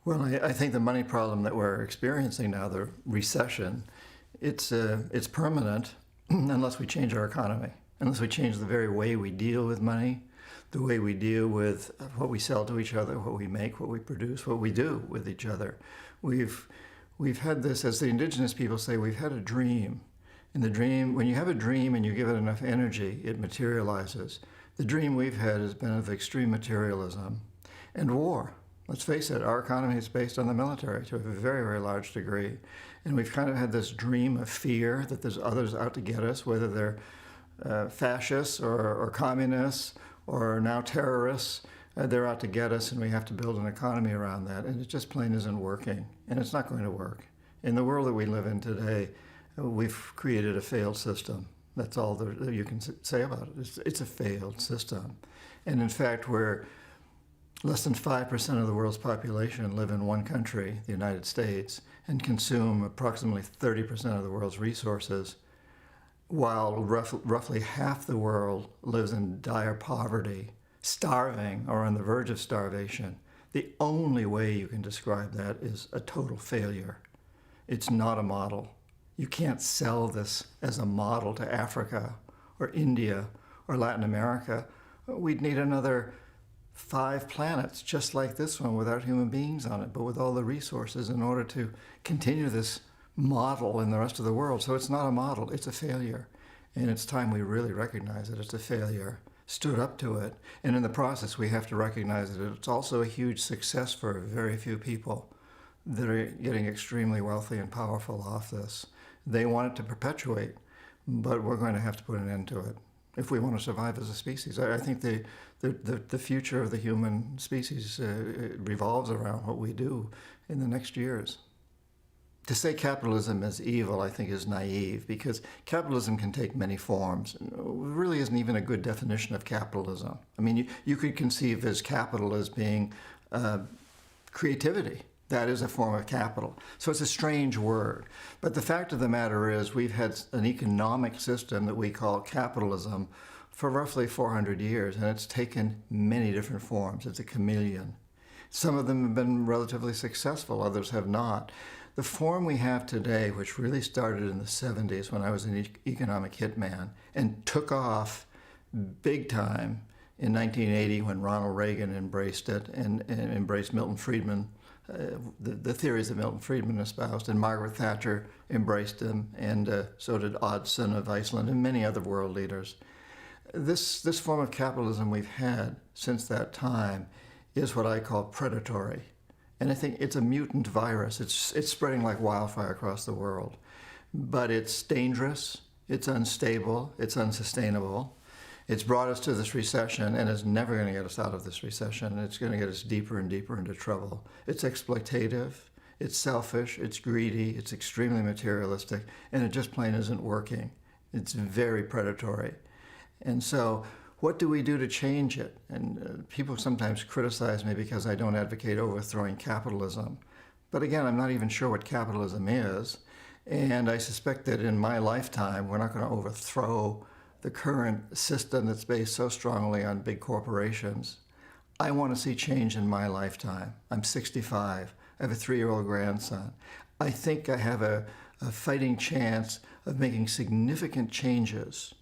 Well, I think the money problem that we're experiencing now, the recession, it's permanent unless we change our economy, unless we change the very way we deal with money, the way we deal with what we sell to each other, what we make, what we produce, what we do with each other. We've had this, as the indigenous people say, we've had a dream. And the dream, when you have a dream and you give it enough energy, it materializes. The dream we've had has been of extreme materialism and war. Let's face it, our economy is based on the military to a very, very large degree. And we've kind of had this dream of fear that there's others out to get us, whether they're fascists or communists or now terrorists. They're out to get us, and we have to build an economy around that. And it just plain isn't working, and it's not going to work. In the world that we live in today, we've created a failed system. That's all that you can say about it. It's a failed system. And in fact, we're less than 5% of the world's population live in one country, the United States, and consume approximately 30% of the world's resources, while roughly half the world lives in dire poverty, starving or on the verge of starvation. The only way you can describe that is a total failure. It's not a model. You can't sell this as a model to Africa or India or Latin America. We'd need another 5 planets just like this one without human beings on it, but with all the resources in order to continue this model in the rest of the world. So it's not a model, it's a failure. And it's time we really recognize that it's a failure, stood up to it. And in the process, we have to recognize that it's also a huge success for very few people that are getting extremely wealthy and powerful off this. They want it to perpetuate, but we're going to have to put an end to it if we want to survive as a species. I think the future of the human species revolves around what we do in the next years. To say capitalism is evil, I think, is naive, because capitalism can take many forms. It really isn't even a good definition of capitalism. I mean, you could conceive as capital as being creativity. That is a form of capital. So it's a strange word. But the fact of the matter is we've had an economic system that we call capitalism for roughly 400 years, and it's taken many different forms. It's a chameleon. Some of them have been relatively successful, others have not. The form we have today, which really started in the 70s when I was an economic hitman and took off big time in 1980 when Ronald Reagan embraced it and embraced Milton Friedman, the theories that Milton Friedman espoused, and Margaret Thatcher embraced them, and so did Odson of Iceland and many other world leaders. This form of capitalism we've had since that time is what I call predatory. And I think it's a mutant virus. It's spreading like wildfire across the world. But it's dangerous, it's unstable, it's unsustainable. It's brought us to this recession, and it's never going to get us out of this recession. It's going to get us deeper and deeper into trouble. It's exploitative, it's selfish, it's greedy, it's extremely materialistic, and it just plain isn't working. It's very predatory. And so what do we do to change it? And people sometimes criticize me because I don't advocate overthrowing capitalism. But again, I'm not even sure what capitalism is. And I suspect that in my lifetime, we're not going to overthrow the current system that's based so strongly on big corporations. I want to see change in my lifetime. I'm 65. I have a 3-year-old grandson. I think I have a fighting chance of making significant changes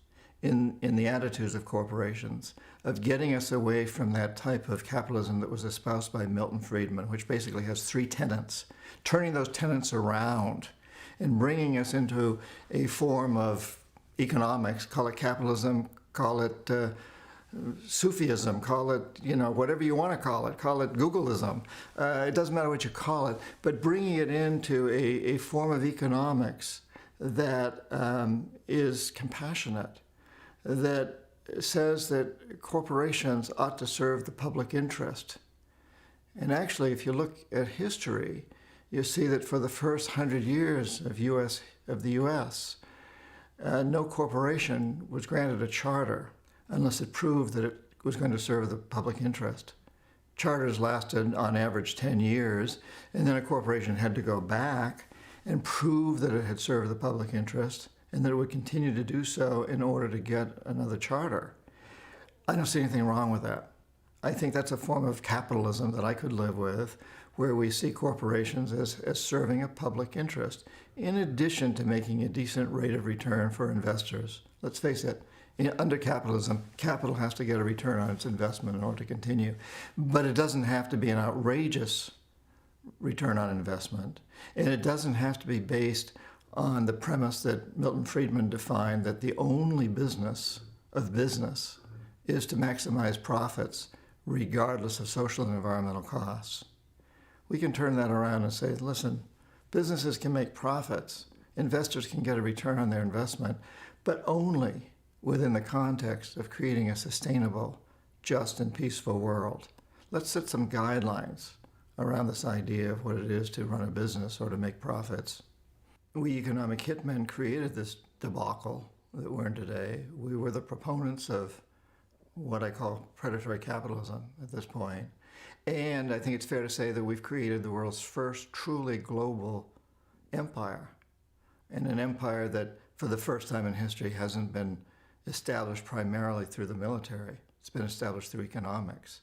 in the attitudes of corporations, of getting us away from that type of capitalism that was espoused by Milton Friedman, which basically has 3 tenets, turning those tenets around and bringing us into a form of economics, call it capitalism, call it Sufism, call it, whatever you want to call it Googleism. It doesn't matter what you call it, but bringing it into a form of economics that is compassionate, that says that corporations ought to serve the public interest. And actually, if you look at history, you see that for the first 100 years of the U.S., no corporation was granted a charter unless it proved that it was going to serve the public interest. Charters lasted on average 10 years, and then a corporation had to go back and prove that it had served the public interest and that it would continue to do so in order to get another charter. I don't see anything wrong with that. I think that's a form of capitalism that I could live with, where we see corporations as serving a public interest, in addition to making a decent rate of return for investors. Let's face it, under capitalism, capital has to get a return on its investment in order to continue. But it doesn't have to be an outrageous return on investment. And it doesn't have to be based on the premise that Milton Friedman defined, that the only business of business is to maximize profits regardless of social and environmental costs. We can turn that around and say, listen, businesses can make profits, investors can get a return on their investment, but only within the context of creating a sustainable, just, and peaceful world. Let's set some guidelines around this idea of what it is to run a business or to make profits. We economic hitmen created this debacle that we're in today. We were the proponents of what I call predatory capitalism at this point. And I think it's fair to say that we've created the world's first truly global empire, and an empire that for the first time in history hasn't been established primarily through the military. It's been established through economics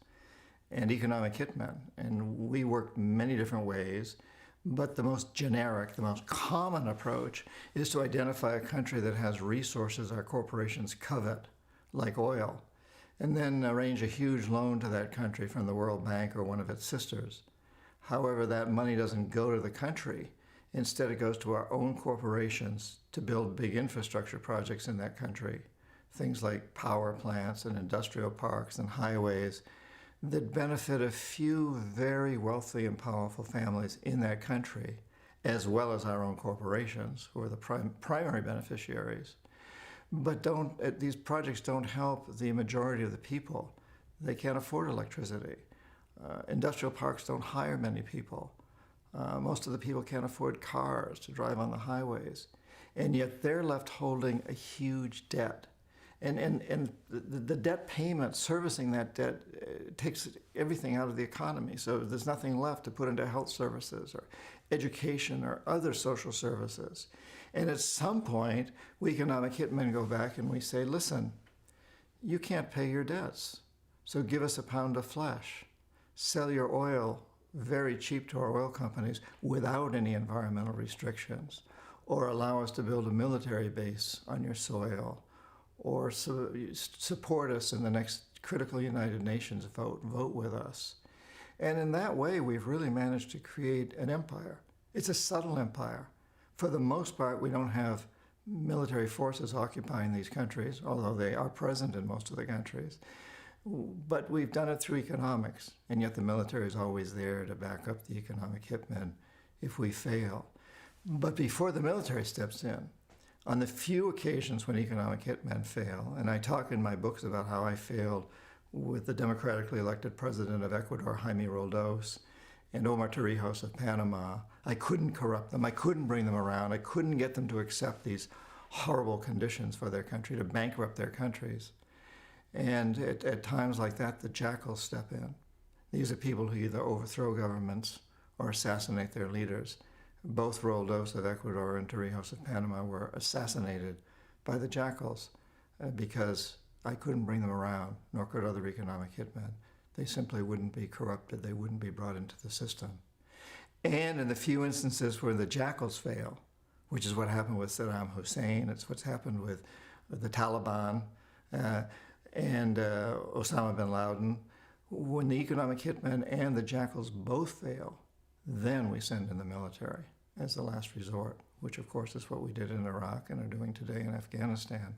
and economic hitmen. And we work many different ways, but the most generic, the most common approach is to identify a country that has resources our corporations covet, like oil, and then arrange a huge loan to that country from the World Bank or one of its sisters. However, that money doesn't go to the country. Instead, it goes to our own corporations to build big infrastructure projects in that country. Things like power plants and industrial parks and highways that benefit a few very wealthy and powerful families in that country, as well as our own corporations, who are the primary beneficiaries. But these projects don't help the majority of the people. They can't afford electricity. Industrial parks don't hire many people. Most of the people can't afford cars to drive on the highways. And yet they're left holding a huge debt. And the debt payment, servicing that debt, takes everything out of the economy. So there's nothing left to put into health services or education or other social services. And at some point, we economic hitmen go back and we say, listen, you can't pay your debts, so give us a pound of flesh. Sell your oil very cheap to our oil companies without any environmental restrictions, or allow us to build a military base on your soil, or support us in the next critical United Nations vote with us. And in that way, we've really managed to create an empire. It's a subtle empire. For the most part, we don't have military forces occupying these countries, although they are present in most of the countries. But we've done it through economics, and yet the military is always there to back up the economic hitmen if we fail. But before the military steps in, on the few occasions when economic hitmen fail, and I talk in my books about how I failed with the democratically elected president of Ecuador, Jaime Roldos, and Omar Torrijos of Panama, I couldn't corrupt them. I couldn't bring them around. I couldn't get them to accept these horrible conditions for their country, to bankrupt their countries. And at times like that, the jackals step in. These are people who either overthrow governments or assassinate their leaders. Both Roldos of Ecuador and Torrijos of Panama were assassinated by the jackals because I couldn't bring them around, nor could other economic hitmen. They simply wouldn't be corrupted. They wouldn't be brought into the system. And in the few instances where the jackals fail, which is what happened with Saddam Hussein, it's what's happened with the Taliban and Osama bin Laden, when the economic hitmen and the jackals both fail, then we send in the military as the last resort, which of course is what we did in Iraq and are doing today in Afghanistan.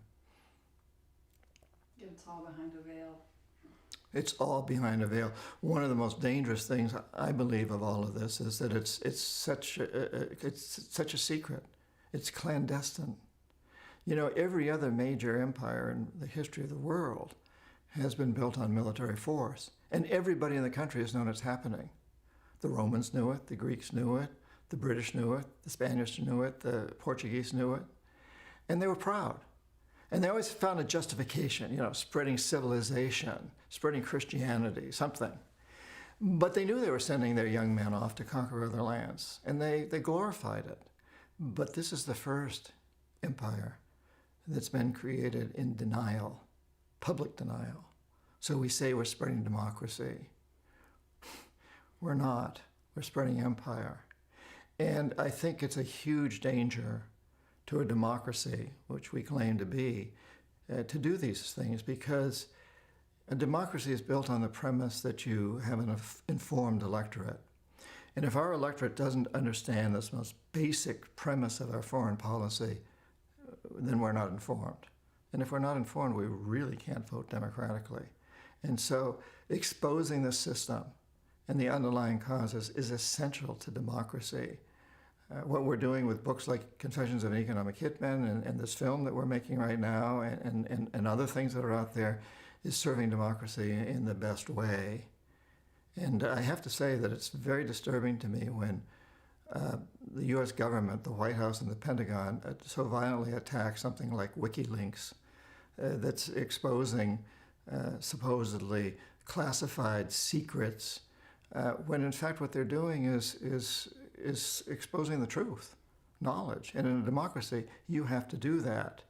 It's all behind a veil. It's all behind a veil. One of the most dangerous things I believe of all of this is that it's such a secret. It's clandestine. You know, every other major empire in the history of the world has been built on military force, and everybody in the country has known it's happening. The Romans knew it, the Greeks knew it, the British knew it, the Spaniards knew it, the Portuguese knew it, and they were proud. And they always found a justification, spreading civilization, spreading Christianity, something. But they knew they were sending their young men off to conquer other lands, and they glorified it. But this is the first empire that's been created in denial, public denial. So we say we're spreading democracy. We're not. We're spreading empire. And I think it's a huge danger to a democracy, which we claim to be, to do these things, because a democracy is built on the premise that you have an informed electorate. And if our electorate doesn't understand this most basic premise of our foreign policy, then we're not informed. And if we're not informed, we really can't vote democratically. And so exposing the system and the underlying causes is essential to democracy. What we're doing with books like Confessions of an Economic Hitman and this film that we're making right now and other things that are out there is serving democracy in the best way. And I have to say that it's very disturbing to me when the U.S. government, the White House and the Pentagon so violently attack something like WikiLeaks that's exposing supposedly classified secrets, when in fact what they're doing is exposing the truth, knowledge. And in a democracy, you have to do that.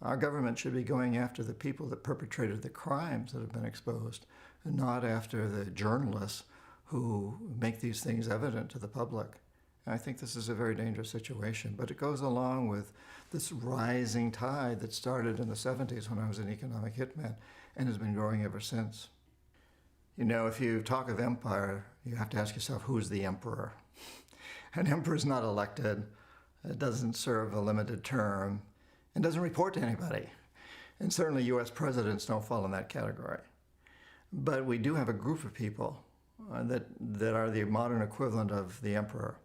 Our government should be going after the people that perpetrated the crimes that have been exposed, and not after the journalists who make these things evident to the public. And I think this is a very dangerous situation, but it goes along with this rising tide that started in the 70s when I was an economic hitman and has been growing ever since. You know, if you talk of empire, you have to ask yourself, who's the emperor? An emperor is not elected, it doesn't serve a limited term, and doesn't report to anybody. And certainly US presidents don't fall in that category. But we do have a group of people that are the modern equivalent of the emperor.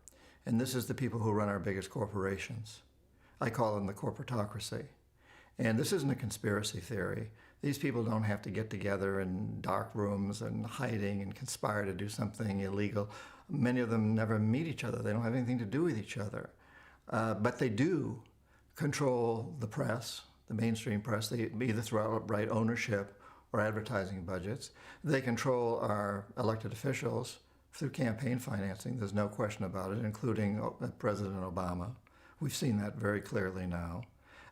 And this is the people who run our biggest corporations. I call them the corporatocracy. And this isn't a conspiracy theory. These people don't have to get together in dark rooms and hiding and conspire to do something illegal. Many of them never meet each other. They don't have anything to do with each other. But they do control the press, the mainstream press, either through outright ownership or advertising budgets. They control our elected officials through campaign financing. There's no question about it, including President Obama. We've seen that very clearly now.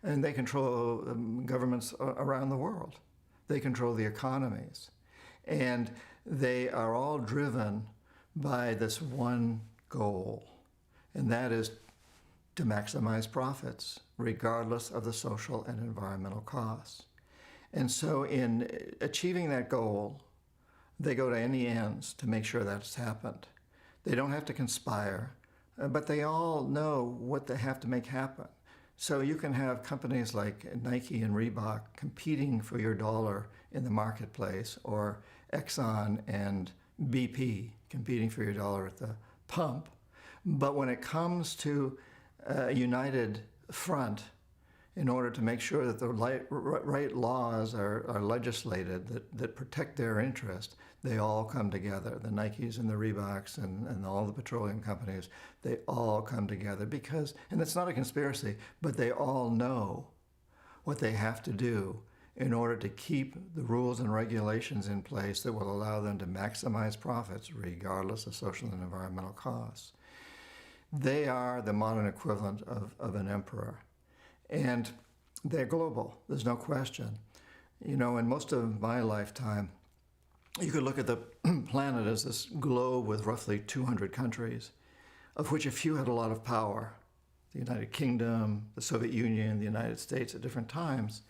And they control governments around the world. They control the economies. And they are all driven by this one goal, and that is to maximize profits, regardless of the social and environmental costs. And so in achieving that goal, they go to any ends to make sure that's happened. They don't have to conspire, but they all know what they have to make happen. So you can have companies like Nike and Reebok competing for your dollar in the marketplace, or Exxon and BP competing for your dollar at the pump. But when it comes to a united front, in order to make sure that the right laws are legislated that protect their interest, they all come together. The Nikes and the Reeboks and all the petroleum companies, they all come together because, and it's not a conspiracy, but they all know what they have to do in order to keep the rules and regulations in place that will allow them to maximize profits regardless of social and environmental costs. They are the modern equivalent of an emperor. And they're global, there's no question. You know, in most of my lifetime, you could look at the planet as this globe with roughly 200 countries, of which a few had a lot of power. The United Kingdom, the Soviet Union, the United States at different times.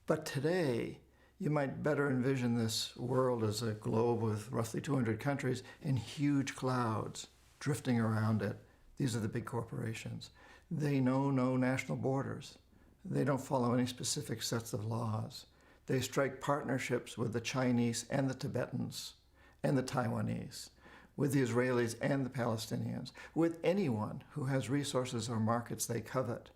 But today, you might better envision this world as a globe with roughly 200 countries and huge clouds drifting around it. These are the big corporations. They know no national borders. They don't follow any specific sets of laws. They strike partnerships with the Chinese and the Tibetans and the Taiwanese, with the Israelis and the Palestinians, with anyone who has resources or markets they covet.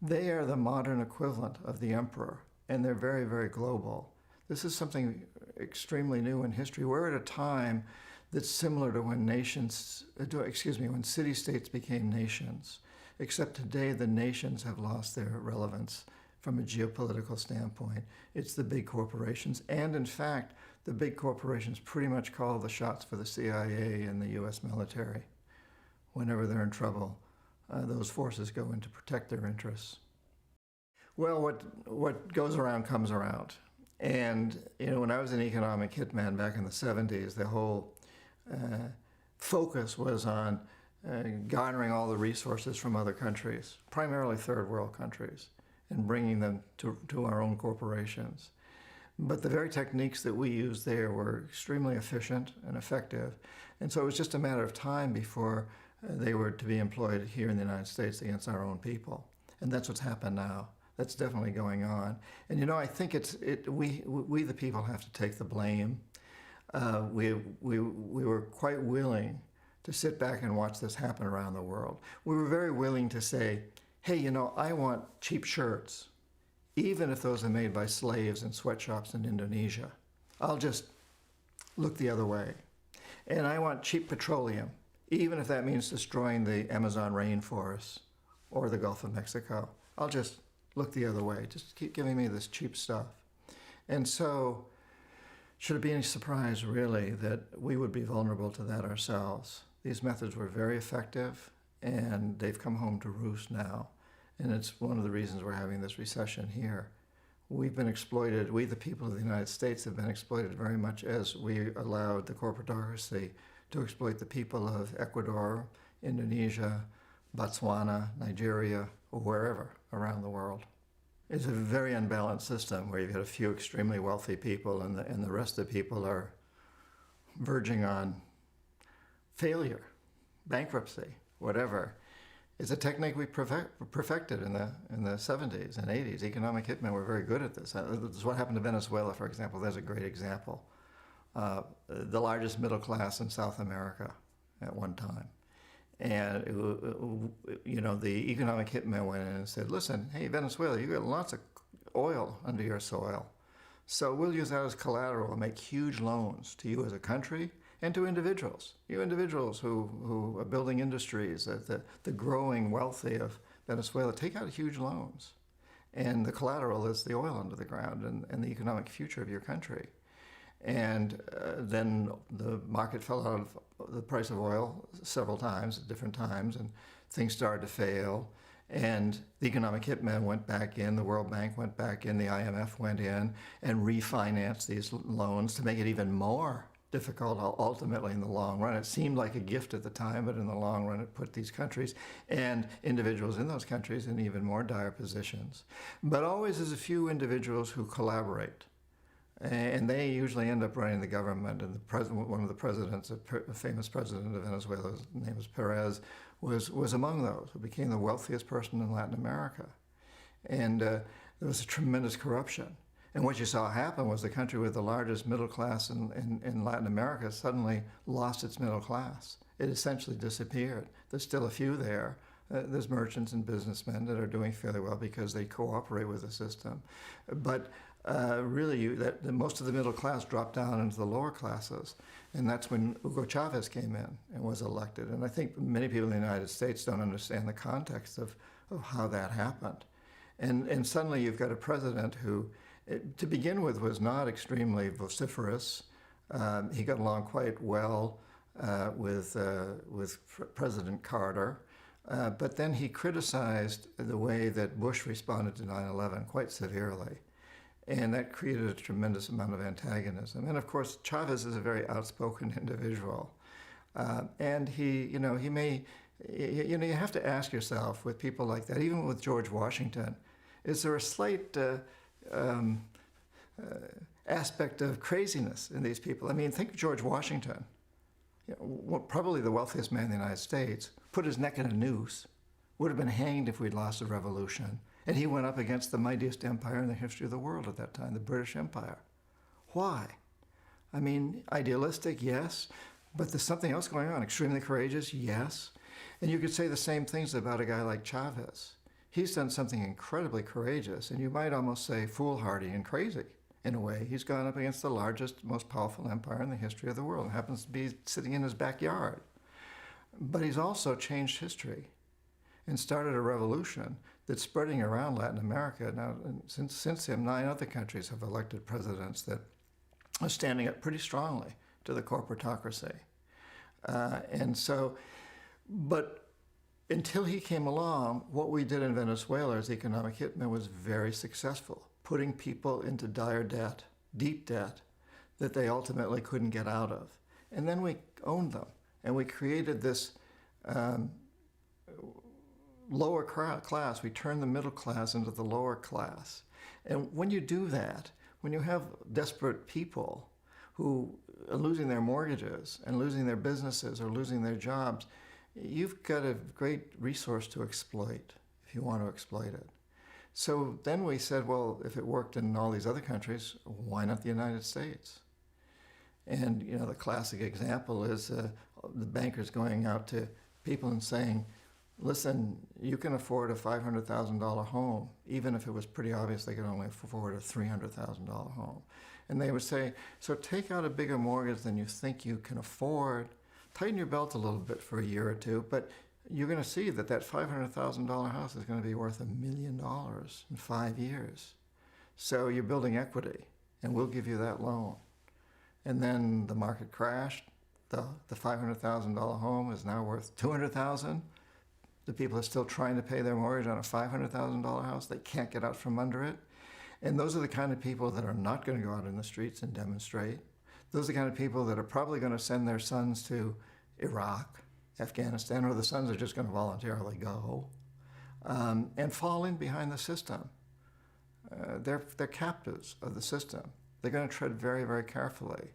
They are the modern equivalent of the emperor, and they're very, very global. This is something extremely new in history. We're at a time that's similar to when when city-states became nations. Except today, the nations have lost their relevance from a geopolitical standpoint. It's the big corporations. And in fact, the big corporations pretty much call the shots for the CIA and the US military. Whenever they're in trouble, those forces go in to protect their interests. Well, what goes around comes around. And, you know, when I was an economic hitman back in the 70s, the whole focus was on garnering all the resources from other countries, primarily third world countries, and bringing them to our own corporations. But the very techniques that we used there were extremely efficient and effective. And so it was just a matter of time before they were to be employed here in the United States against our own people. And that's what's happened now. That's definitely going on. And I think we the people have to take the blame. We were quite willing to sit back and watch this happen around the world. We were very willing to say, hey, I want cheap shirts, even if those are made by slaves in sweatshops in Indonesia. I'll just look the other way. And I want cheap petroleum, even if that means destroying the Amazon rainforests or the Gulf of Mexico. I'll just look the other way. Just keep giving me this cheap stuff. And so, should it be any surprise, really, that we would be vulnerable to that ourselves? These methods were very effective, and they've come home to roost now. And it's one of the reasons we're having this recession here. We've been exploited, we the people of the United States have been exploited very much as we allowed the corporatocracy to exploit the people of Ecuador, Indonesia, Botswana, Nigeria, or wherever around the world. It's a very unbalanced system where you've got a few extremely wealthy people and the rest of the people are verging on failure, bankruptcy, whatever. It's a technique we perfected in the 70s and 80s. Economic hitmen were very good at this. This is what happened to Venezuela, for example. There's a great example. The largest middle class in South America at one time. And, the economic hitmen went in and said, listen, hey, Venezuela, you got lots of oil under your soil. So we'll use that as collateral and make huge loans to you as a country and to individuals. You individuals who are building industries, the growing wealthy of Venezuela, take out huge loans. And the collateral is the oil under the ground and the economic future of your country. And then the market fell out of the price of oil several times at different times, and things started to fail. And the economic hitmen went back in, the World Bank went back in, the IMF went in and refinanced these loans to make it even more difficult ultimately in the long run. It seemed like a gift at the time, but in the long run it put these countries and individuals in those countries in even more dire positions. But always there's a few individuals who collaborate. And they usually end up running the government. And one of the presidents, a famous president of Venezuela, his name was Perez, was among those who became the wealthiest person in Latin America. And there was a tremendous corruption. And what you saw happen was the country with the largest middle class in Latin America suddenly lost its middle class. It essentially disappeared. There's still a few there. There's merchants and businessmen that are doing fairly well because they cooperate with the system. But really, most of the middle class dropped down into the lower classes. And that's when Hugo Chavez came in and was elected. And I think many people in the United States don't understand the context of how that happened. And suddenly you've got a president who, to begin with, was not extremely vociferous. He got along quite well with President Carter. But then he criticized the way that Bush responded to 9/11 quite severely. And that created a tremendous amount of antagonism. And of course, Chavez is a very outspoken individual. And you have to ask yourself with people like that, even with George Washington, is there a slight aspect of craziness in these people? I mean, think of George Washington, probably the wealthiest man in the United States, put his neck in a noose, would have been hanged if we'd lost the revolution. And he went up against the mightiest empire in the history of the world at that time, the British Empire. Why? I mean, idealistic, yes, but there's something else going on. Extremely courageous, yes. And you could say the same things about a guy like Chavez. He's done something incredibly courageous, and you might almost say foolhardy and crazy in a way. He's gone up against the largest, most powerful empire in the history of the world. It happens to be sitting in his backyard. But he's also changed history and started a revolution that's spreading around Latin America. Now, since him, 9 other countries have elected presidents that are standing up pretty strongly to the corporatocracy. But until he came along, what we did in Venezuela as economic hitmen was very successful, putting people into dire debt, deep debt, that they ultimately couldn't get out of. And then we owned them. And we created this lower class. We turned the middle class into the lower class. And when you do that, when you have desperate people who are losing their mortgages and losing their businesses or losing their jobs, you've got a great resource to exploit if you want to exploit it. So then we said, well, if it worked in all these other countries, why not the United States? And you know, the classic example is the bankers going out to people and saying, listen, you can afford a $500,000 home, even if it was pretty obvious they could only afford a $300,000 home. And they would say, so take out a bigger mortgage than you think you can afford, tighten your belt a little bit for a year or two, but you're going to see that that $500,000 house is going to be worth $1 million in 5 years. So you're building equity, and we'll give you that loan. And then the market crashed. The $500,000 home is now worth $200,000. The people are still trying to pay their mortgage on a $500,000 house. They can't get out from under it. And those are the kind of people that are not going to go out in the streets and demonstrate. Those are the kind of people that are probably going to send their sons to Iraq, Afghanistan, or the sons are just going to voluntarily go and fall in behind the system. They're captives of the system. They're going to tread very, very carefully.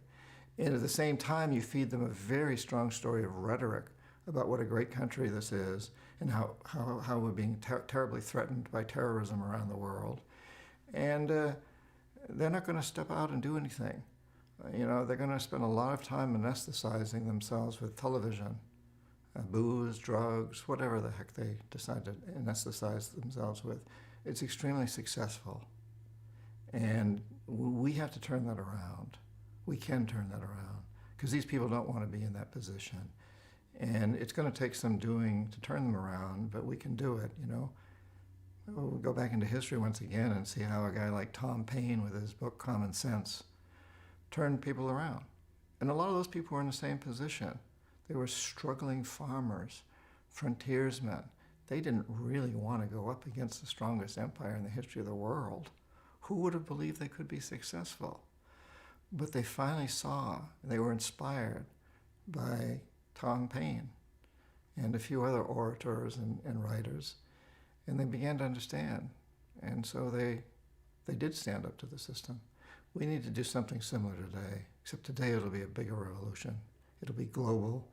And at the same time, you feed them a very strong story of rhetoric about what a great country this is and how we're being terribly threatened by terrorism around the world. And they're not going to step out and do anything. You know, they're going to spend a lot of time anesthetizing themselves with television, booze, drugs, whatever the heck they decide to anesthetize themselves with. It's extremely successful. And we have to turn that around. We can turn that around because these people don't want to be in that position. And it's going to take some doing to turn them around, but we can do it, you know. We'll go back into history once again and see how a guy like Tom Paine with his book Common Sense turned people around. And a lot of those people were in the same position. They were struggling farmers, frontiersmen. They didn't really want to go up against the strongest empire in the history of the world. Who would have believed they could be successful? But they finally saw, they were inspired by Tom Paine and a few other orators and writers, and they began to understand. And so they did stand up to the system. We need to do something similar today, except today it'll be a bigger revolution. It'll be global,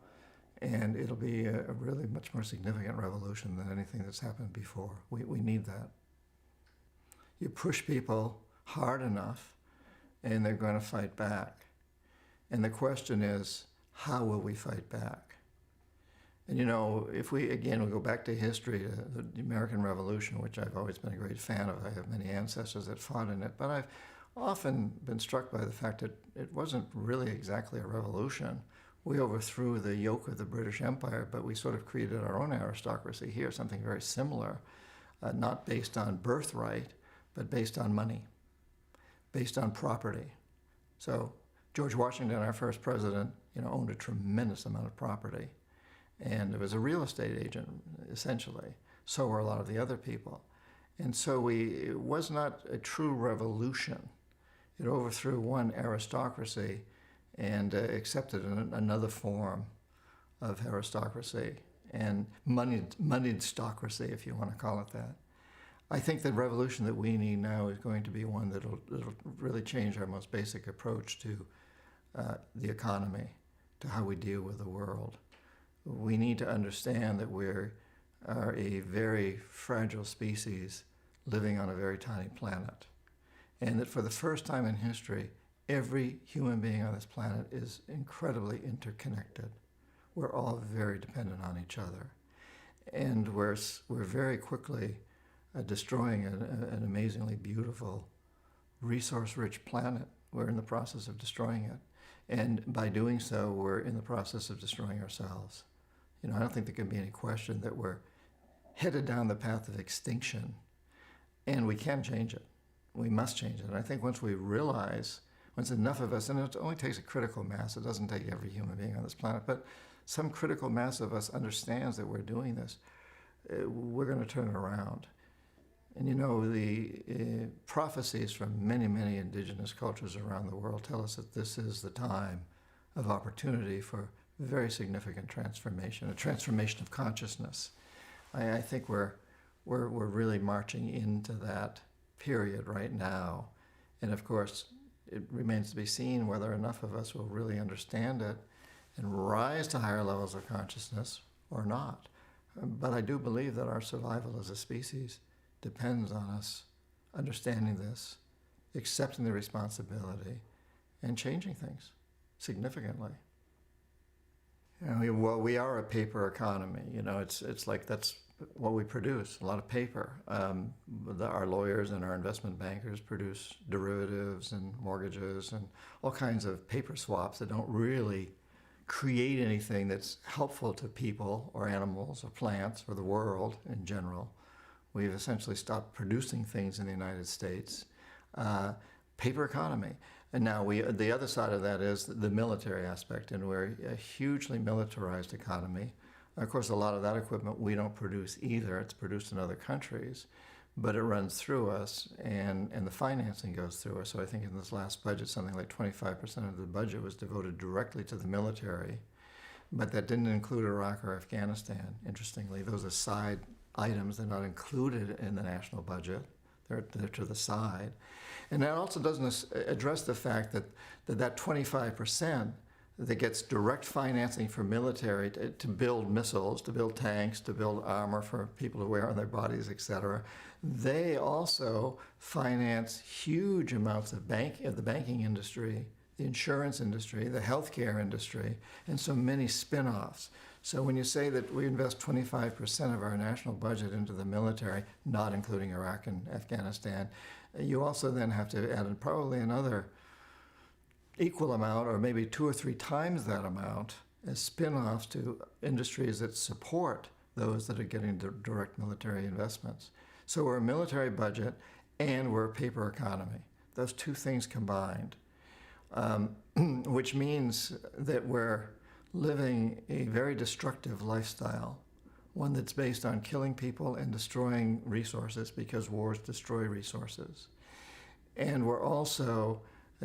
and it'll be a really much more significant revolution than anything that's happened before. We need that. You push people hard enough, and they're going to fight back. And the question is, how will we fight back? And you know, if we go back to history, the American Revolution, which I've always been a great fan of, I have many ancestors that fought in it, but I've often been struck by the fact that it wasn't really exactly a revolution. We overthrew the yoke of the British Empire, but we sort of created our own aristocracy here, something very similar, not based on birthright, but based on money, based on property. So George Washington, our first president, owned a tremendous amount of property. And was a real estate agent, essentially. So were a lot of the other people. And so it was not a true revolution. It overthrew one aristocracy and accepted another form of aristocracy and moneyedstocracy, if you want to call it that. I think the revolution that we need now is going to be one that'll really change our most basic approach to the economy, to how we deal with the world. We need to understand that we are a very fragile species living on a very tiny planet. And that for the first time in history, every human being on this planet is incredibly interconnected. We're all very dependent on each other. And we're very quickly destroying an amazingly beautiful, resource-rich planet. We're in the process of destroying it. And by doing so, we're in the process of destroying ourselves. I don't think there can be any question that we're headed down the path of extinction, and we can change it. We must change it. And I think once we realize, once enough of us, and it only takes a critical mass, it doesn't take every human being on this planet, but some critical mass of us understands that we're doing this, we're going to turn it around. And the prophecies from many, many indigenous cultures around the world tell us that this is the time of opportunity for very significant transformation, a transformation of consciousness. I think we're really marching into that period right now. And of course, it remains to be seen whether enough of us will really understand it and rise to higher levels of consciousness or not. But I do believe that our survival as a species depends on us understanding this, accepting the responsibility, and changing things significantly. Well, we are a paper economy. It's like that's what we produce, a lot of paper. Our lawyers and our investment bankers produce derivatives and mortgages and all kinds of paper swaps that don't really create anything that's helpful to people or animals or plants or the world in general. We've essentially stopped producing things in the United States. Paper economy. And now the other side of that is the military aspect, and we're a hugely militarized economy. Of course, a lot of that equipment we don't produce either. It's produced in other countries, but it runs through us, and the financing goes through us. So I think in this last budget, something like 25% of the budget was devoted directly to the military, but that didn't include Iraq or Afghanistan. Interestingly, those are side items. They're not included in the national budget. They're to the side. And that also doesn't address the fact that 25% that gets direct financing for military to build missiles, to build tanks, to build armor for people to wear on their bodies, et cetera, they also finance huge amounts of the banking industry, the insurance industry, the healthcare industry, and so many spin-offs. So when you say that we invest 25% of our national budget into the military, not including Iraq and Afghanistan, you also then have to add in probably another equal amount, or maybe 2 or 3 times that amount, as spin-offs to industries that support those that are getting direct military investments. So we're a military budget and we're a paper economy. Those two things combined, which means that we're living a very destructive lifestyle, one that's based on killing people and destroying resources, because wars destroy resources. And we're also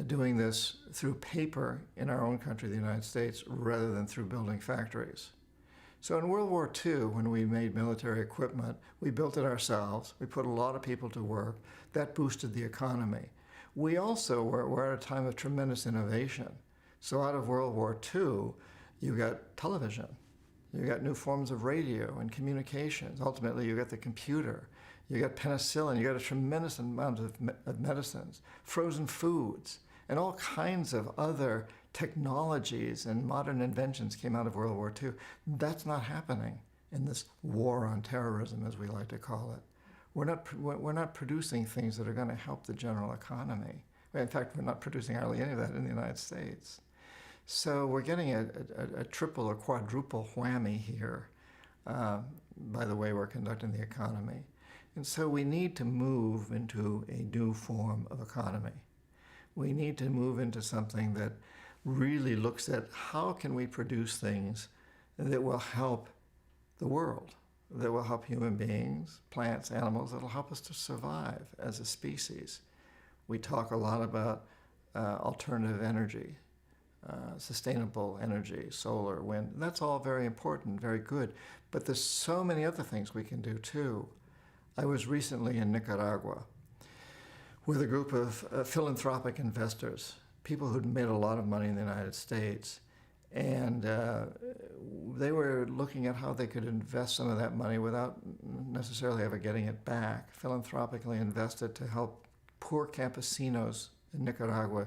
doing this through paper in our own country, the United States, rather than through building factories. So in World War II, when we made military equipment, we built it ourselves. We put a lot of people to work. That boosted the economy. We also were at a time of tremendous innovation. So out of World War II, you got television. You got new forms of radio and communications. Ultimately, you got the computer. You got penicillin. You got a tremendous amount of medicines, frozen foods, and all kinds of other technologies and modern inventions came out of World War II. That's not happening in this war on terrorism, as we like to call it. We're not producing things that are going to help the general economy. In fact, we're not producing hardly any of that in the United States. So we're getting a triple or quadruple whammy here by the way we're conducting the economy. And so we need to move into a new form of economy. We need to move into something that really looks at how can we produce things that will help the world, that will help human beings, plants, animals, that will help us to survive as a species. We talk a lot about alternative energy, sustainable energy, solar, wind. That's all very important, very good. But there's so many other things we can do too. I was recently in Nicaragua with a group of philanthropic investors, people who'd made a lot of money in the United States. And they were looking at how they could invest some of that money without necessarily ever getting it back, philanthropically invested to help poor campesinos in Nicaragua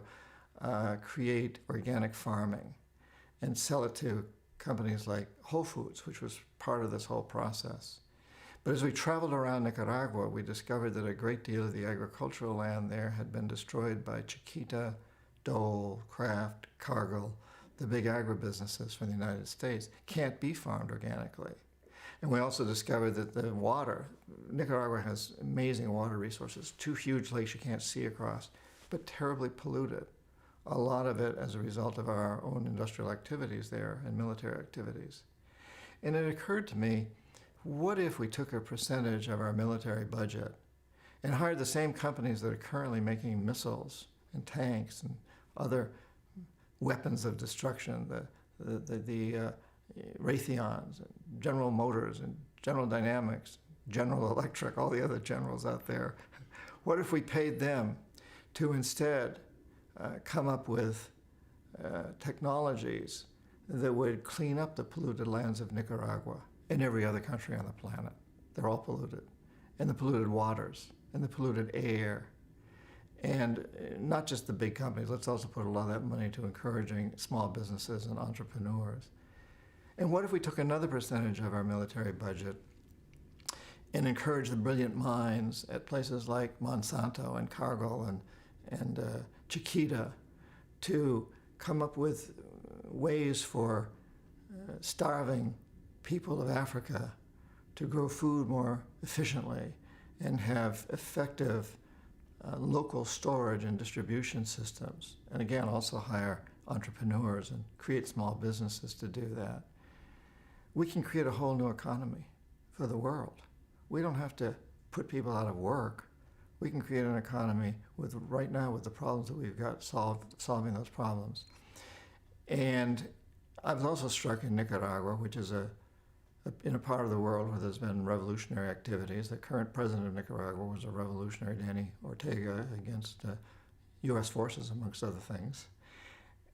create organic farming and sell it to companies like Whole Foods, which was part of this whole process. But as we traveled around Nicaragua, we discovered that a great deal of the agricultural land there had been destroyed by Chiquita, Dole, Kraft, Cargill, the big agribusinesses from the United States, can't be farmed organically. And we also discovered that the water, Nicaragua has amazing water resources, 2 huge lakes you can't see across, but terribly polluted. A lot of it as a result of our own industrial activities there and military activities. And it occurred to me, what if we took a percentage of our military budget and hired the same companies that are currently making missiles and tanks and other weapons of destruction, the Raytheons, and General Motors, and General Dynamics, General Electric, all the other generals out there. What if we paid them to instead come up with technologies that would clean up the polluted lands of Nicaragua and every other country on the planet? They're all polluted. And the polluted waters, and the polluted air. And not just the big companies, let's also put a lot of that money into encouraging small businesses and entrepreneurs. And what if we took another percentage of our military budget and encouraged the brilliant minds at places like Monsanto and Cargill and Chiquita to come up with ways for starving people of Africa to grow food more efficiently and have effective local storage and distribution systems, and again also hire entrepreneurs and create small businesses to do that. We can create a whole new economy for the world. We don't have to put people out of work. We can create an economy with, right now, with the problems that we've got, solving those problems. And I was also struck in Nicaragua, which is in a part of the world where there's been revolutionary activities. The current president of Nicaragua was a revolutionary, Danny Ortega, against U.S. forces, amongst other things.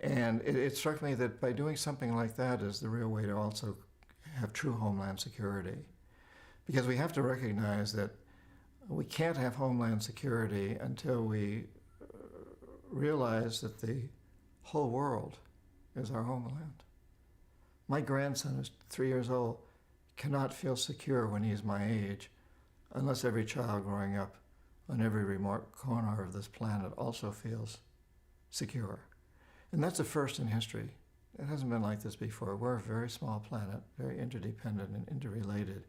And it struck me that by doing something like that is the real way to also have true homeland security. Because we have to recognize that we can't have homeland security until we realize that the whole world is our homeland. My grandson, who's 3 years old, cannot feel secure when he's my age unless every child growing up on every remote corner of this planet also feels secure. And that's a first in history. It hasn't been like this before. We're a very small planet, very interdependent and interrelated.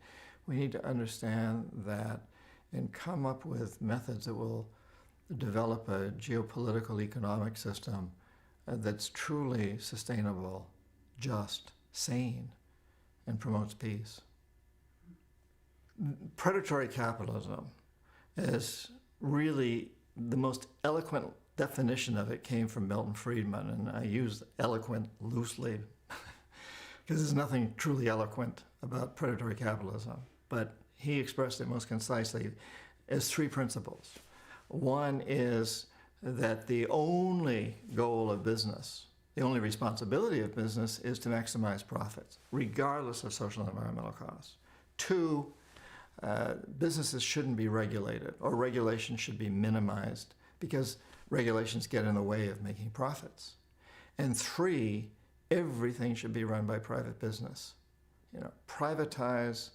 We need to understand that and come up with methods that will develop a geopolitical economic system that's truly sustainable, just, sane, and promotes peace. Predatory capitalism is really the most eloquent definition of it came from Milton Friedman, and I use eloquent loosely because there's nothing truly eloquent about predatory capitalism. But he expressed it most concisely as three principles. One is that the only goal of business, the only responsibility of business is to maximize profits, regardless of social and environmental costs. Two, businesses shouldn't be regulated, or regulation should be minimized because regulations get in the way of making profits. And three, everything should be run by private business. Privatize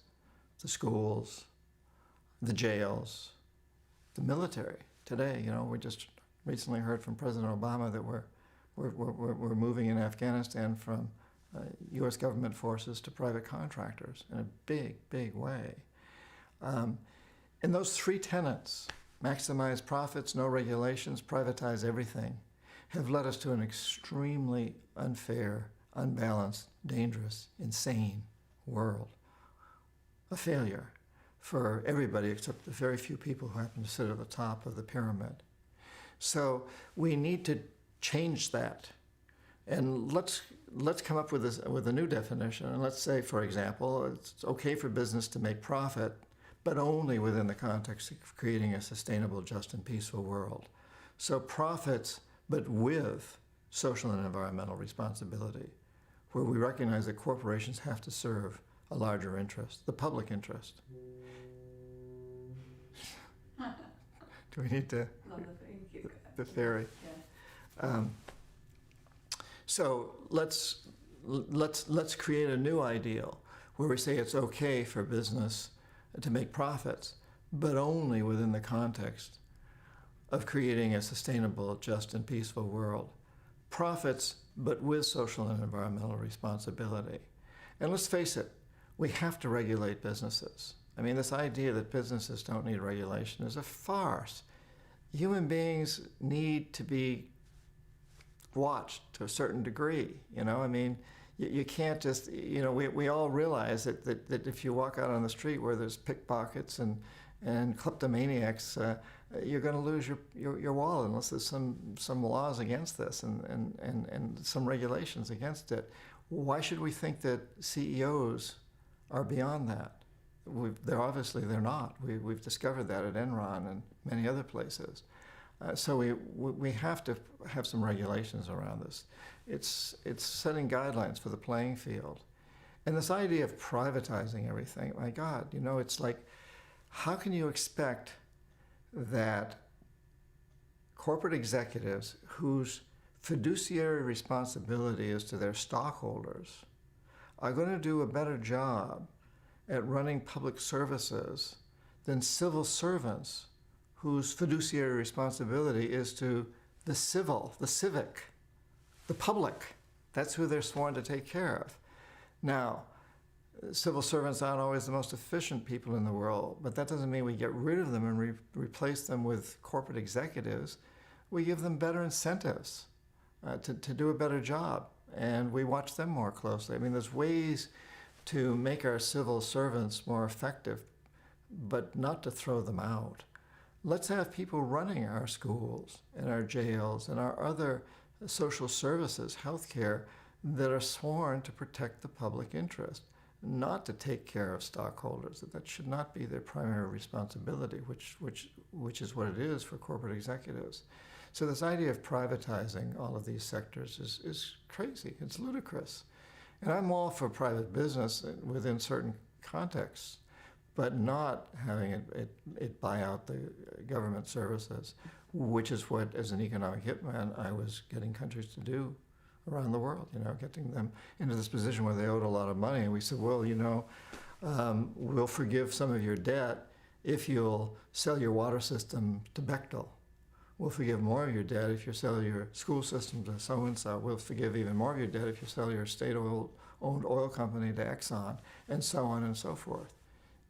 the schools, the jails, the military. Today, we just recently heard from President Obama that we're moving in Afghanistan from U.S. government forces to private contractors in a big, big way. And those three tenets, maximize profits, no regulations, privatize everything, have led us to an extremely unfair, unbalanced, dangerous, insane world. A failure for everybody except the very few people who happen to sit at the top of the pyramid. So we need to change that. And let's come up with a new definition. And let's say, for example, it's okay for business to make profit, but only within the context of creating a sustainable, just, and peaceful world. So profits, but with social and environmental responsibility, where we recognize that corporations have to serve a larger interest, the public interest. Do we need to? The theory. Yeah. So let's create a new ideal where we say it's okay for business to make profits, but only within the context of creating a sustainable, just, and peaceful world. Profits, but with social and environmental responsibility. And let's face it, we have to regulate businesses. I mean, this idea that businesses don't need regulation is a farce. Human beings need to be watched to a certain degree. You can't just, we all realize that if you walk out on the street where there's pickpockets and kleptomaniacs, you're going to lose your wallet unless there's some laws against this and some regulations against it. Why should we think that CEOs are beyond that? They're not. We've discovered that at Enron and many other places. So we have to have some regulations around this. It's setting guidelines for the playing field. And this idea of privatizing everything, my God, it's like, how can you expect that corporate executives whose fiduciary responsibility is to their stockholders are going to do a better job at running public services than civil servants whose fiduciary responsibility is to the civic, the public? That's who they're sworn to take care of. Now, civil servants aren't always the most efficient people in the world, but that doesn't mean we get rid of them and replace them with corporate executives. We give them better incentives to do a better job, and we watch them more closely. I mean, there's ways to make our civil servants more effective, but not to throw them out. Let's have people running our schools and our jails and our other social services, healthcare, that are sworn to protect the public interest, not to take care of stockholders. That should not be their primary responsibility, which is what it is for corporate executives. So this idea of privatizing all of these sectors is crazy. It's ludicrous. And I'm all for private business within certain contexts, but not having it buy out the government services, which is what, as an economic hitman, I was getting countries to do around the world, getting them into this position where they owed a lot of money. And we said, well, we'll forgive some of your debt if you'll sell your water system to Bechtel. We'll forgive more of your debt if you sell your school system to so-and-so. We'll forgive even more of your debt if you sell your state-owned oil company to Exxon, and so on and so forth.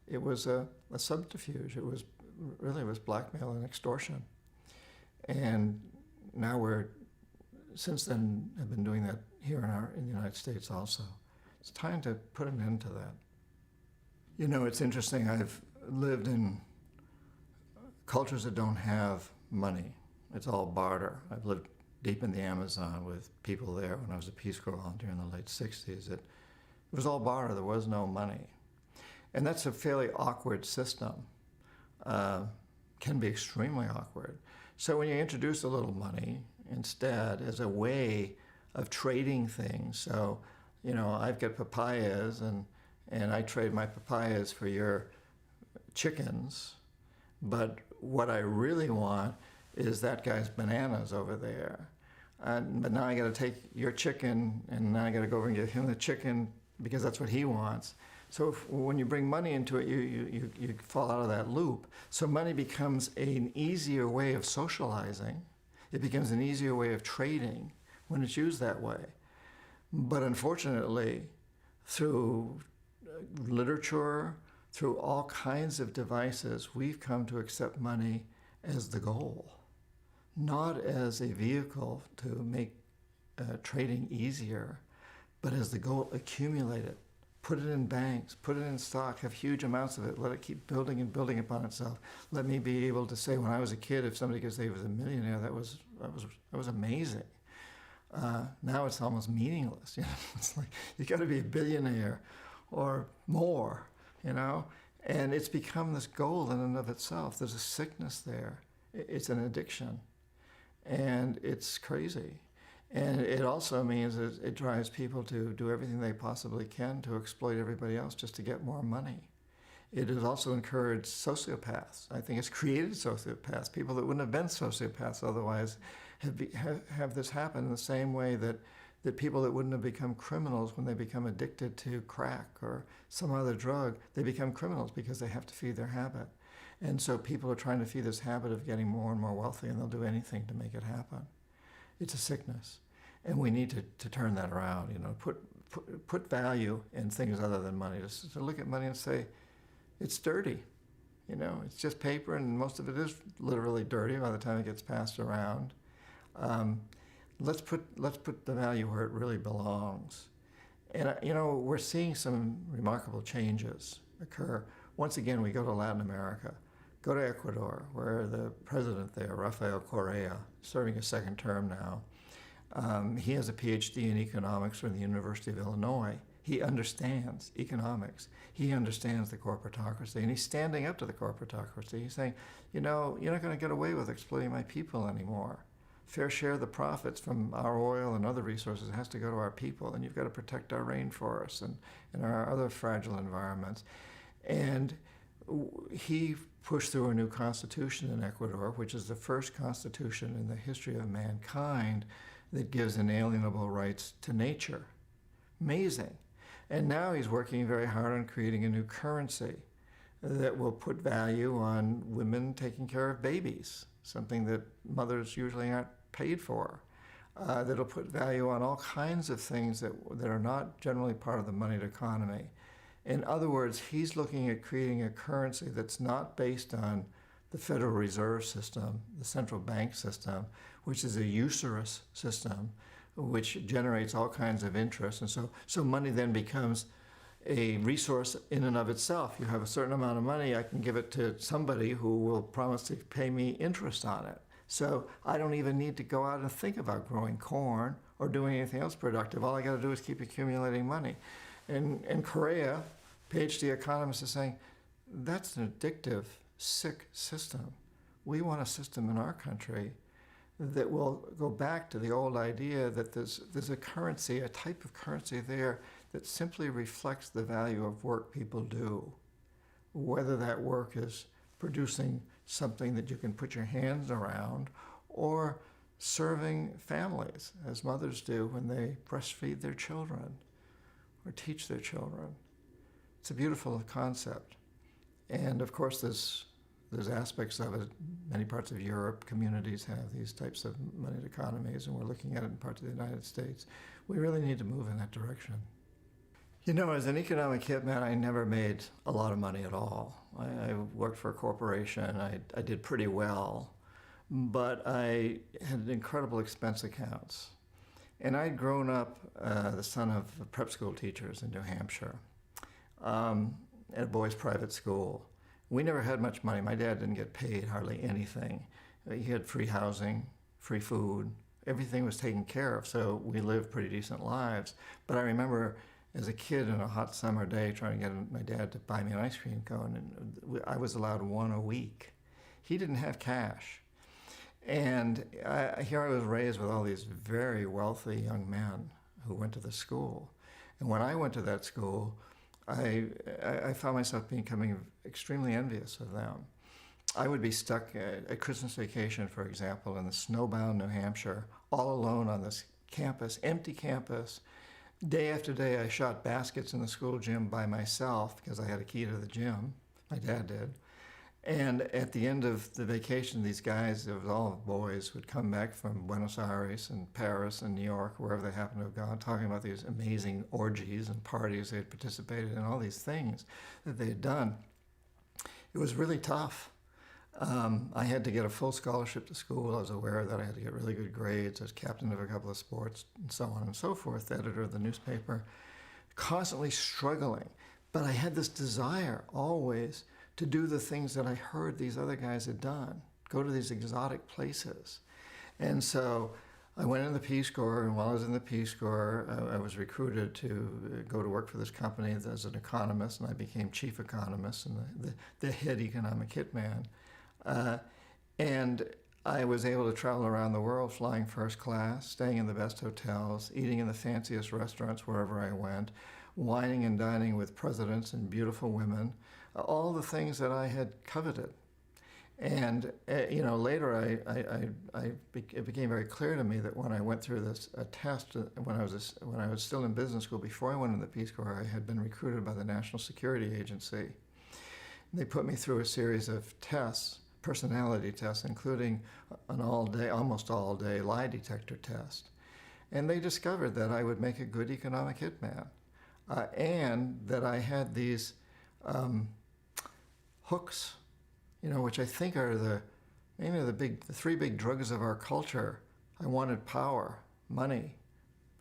It was a subterfuge. It was blackmail and extortion. And now since then, have been doing that here in the United States also. It's time to put an end to that. It's interesting. I've lived in cultures that don't have money. It's all barter. I've lived deep in the Amazon with people there when I was a Peace Corps volunteer in the late 60s. It was all barter. There was no money. And that's a fairly awkward system. Can be extremely awkward. So when you introduce a little money instead as a way of trading things, so, I've got papayas and I trade my papayas for your chickens, but what I really want is that guy's bananas over there. But now I got to take your chicken, and now I got to go over and give him the chicken because that's what he wants. So when you bring money into it, you fall out of that loop. So money becomes an easier way of socializing. It becomes an easier way of trading when it's used that way. But unfortunately, through literature, through all kinds of devices, we've come to accept money as the goal, not as a vehicle to make trading easier, but as the goal. Accumulate it, put it in banks, put it in stock, have huge amounts of it, let it keep building and building upon itself. Let me be able to say, when I was a kid, if somebody could say he was a millionaire, that was amazing. Now it's almost meaningless. It's like you got to be a billionaire or more. And it's become this goal in and of itself. There's a sickness there. It's an addiction, and it's crazy. And it also means that it drives people to do everything they possibly can to exploit everybody else just to get more money. It has also encouraged sociopaths. I think it's created sociopaths, people that wouldn't have been sociopaths otherwise have this happen in the same way that people that wouldn't have become criminals when they become addicted to crack or some other drug, they become criminals because they have to feed their habit. And so people are trying to feed this habit of getting more and more wealthy, and they'll do anything to make it happen. It's a sickness, and we need to turn that around. Put value in things other than money. Just to look at money and say, it's dirty. It's just paper, and most of it is literally dirty by the time it gets passed around. Let's put the value where it really belongs. And we're seeing some remarkable changes occur. Once again, we go to Latin America, go to Ecuador, where the president there, Rafael Correa, serving his second term now, He has a PhD in economics from the University of Illinois. He understands economics. He understands the corporatocracy, and he's standing up to the corporatocracy. He's saying, you know, you're not going to get away with exploiting my people anymore. Fair share of the profits from our oil and other resources has to go to our people, and you've got to protect our rainforests and our other fragile environments. And he pushed through a new constitution in Ecuador, which is the first constitution in the history of mankind that gives inalienable rights to nature. Amazing. And now he's working very hard on creating a new currency that will put value on women taking care of babies, something that mothers usually aren't paid for. That'll put value on all kinds of things that are not generally part of the moneyed economy. In other words, he's looking at creating a currency that's not based on the Federal Reserve System, the central bank system, which is a usurious system, which generates all kinds of interest. And so money then becomes a resource in and of itself. You have a certain amount of money, I can give it to somebody who will promise to pay me interest on it. So I don't even need to go out and think about growing corn or doing anything else productive. All I got to do is keep accumulating money. In Korea, PhD economists are saying, that's an addictive, sick system. We want a system in our country that will go back to the old idea that there's a currency, a type of currency there that simply reflects the value of work people do. Whether that work is producing something that you can put your hands around or serving families, as mothers do when they breastfeed their children or teach their children. It's a beautiful concept. And of course, there's aspects of it. Many parts of Europe, communities have these types of moneyed economies, and we're looking at it in parts of the United States. We really need to move in that direction. You know, as an economic hitman, I never made a lot of money at all. I worked for a corporation. I did pretty well, but I had incredible expense accounts. And I'd grown up the son of prep school teachers in New Hampshire at a boys' private school. We never had much money. My dad didn't get paid hardly anything. He had free housing, free food. Everything was taken care of, so we lived pretty decent lives. But I remember as a kid on a hot summer day trying to get my dad to buy me an ice cream cone, and I was allowed one a week. He didn't have cash. And here I was raised with all these very wealthy young men who went to the school. And when I went to that school, I found myself becoming extremely envious of them. I would be stuck at Christmas vacation, for example, in the snowbound New Hampshire, all alone on this campus, empty campus. Day after day, I shot baskets in the school gym by myself because I had a key to the gym. My dad did. And at the end of the vacation, these guys, it was all boys, would come back from Buenos Aires and Paris and New York, wherever they happened to have gone, talking about these amazing orgies and parties they had participated in, all these things that they had done. It was really tough. I had to get a full scholarship to school. I was aware that I had to get really good grades. I was captain of a couple of sports and so on and so forth, editor of the newspaper, constantly struggling. But I had this desire always to do the things that I heard these other guys had done, go to these exotic places. And so I went in the Peace Corps, and while I was in the Peace Corps, I was recruited to go to work for this company as an economist, and I became chief economist and the head economic hitman. And I was able to travel around the world flying first class, staying in the best hotels, eating in the fanciest restaurants wherever I went, wining and dining with presidents and beautiful women, all the things that I had coveted. And later it became very clear to me that when I went through this test, when I was still in business school, before I went in the Peace Corps, I had been recruited by the National Security Agency. They put me through a series of tests, personality tests, including an almost all day lie detector test. And they discovered that I would make a good economic hitman, and that I had these hooks, which I think are the three big drugs of our culture. I wanted power, money,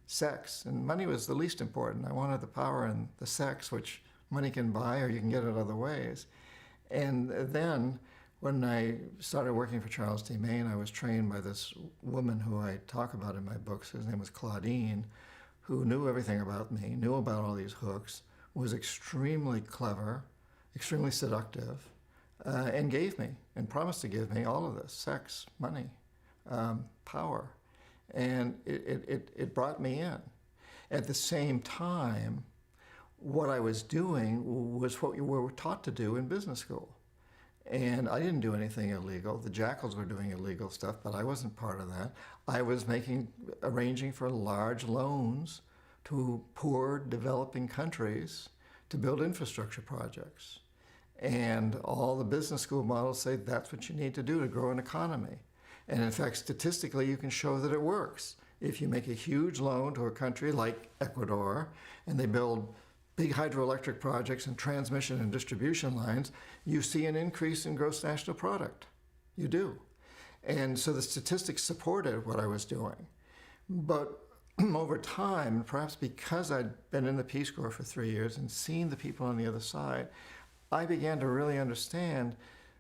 sex, and money was the least important. I wanted the power and the sex, which money can buy or you can get it other ways. And then When I started working for Charles D. Main, I was trained by this woman who I talk about in my books. His name was Claudine, who knew everything about me, knew about all these hooks, was extremely clever, extremely seductive, and gave me, and promised to give me all of this: sex, money, power. And it brought me in. At the same time, what I was doing was what you were taught to do in business school. And I didn't do anything illegal. The jackals were doing illegal stuff, but I wasn't part of that. I was arranging for large loans to poor developing countries to build infrastructure projects. And all the business school models say that's what you need to do to grow an economy. And in fact, statistically, you can show that it works. If you make a huge loan to a country like Ecuador, and they build big hydroelectric projects and transmission and distribution lines, you see an increase in gross national product. You do. And so the statistics supported what I was doing. But over time, perhaps because I'd been in the Peace Corps for 3 years and seen the people on the other side, I began to really understand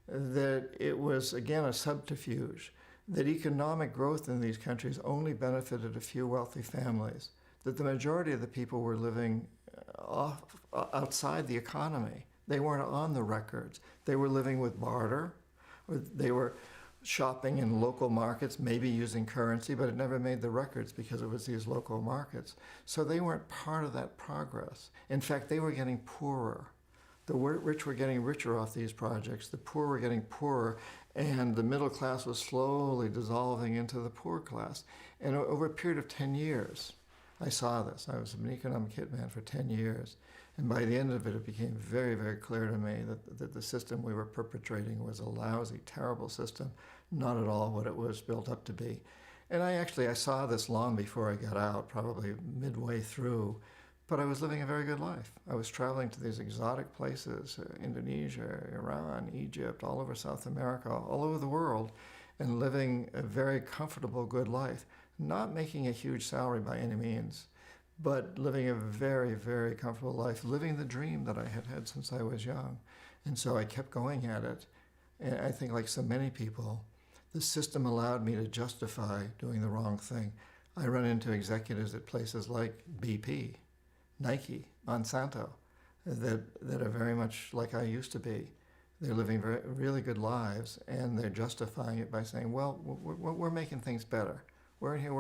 that it was, again, a subterfuge, that economic growth in these countries only benefited a few wealthy families, that the majority of the people were living outside the economy. They weren't on the records. They were living with barter, or they were shopping in local markets, maybe using currency, but it never made the records because it was these local markets. So they weren't part of that progress. In fact, they were getting poorer. The rich were getting richer off these projects, the poor were getting poorer, and the middle class was slowly dissolving into the poor class. And over a period of 10 years, I saw this. I was an economic hitman for 10 years. And by the end of it, it became very, very clear to me that the system we were perpetrating was a lousy, terrible system, not at all what it was built up to be. And I saw this long before I got out, probably midway through, but I was living a very good life. I was traveling to these exotic places, Indonesia, Iran, Egypt, all over South America, all over the world, and living a very comfortable, good life. Not making a huge salary by any means, but living a very, very comfortable life, living the dream that I had had since I was young. And so I kept going at it. And I think, like so many people, the system allowed me to justify doing the wrong thing. I run into executives at places like BP, Nike, Monsanto, that are very much like I used to be. They're living really good lives, and they're justifying it by saying, well, we're making things better. We're here.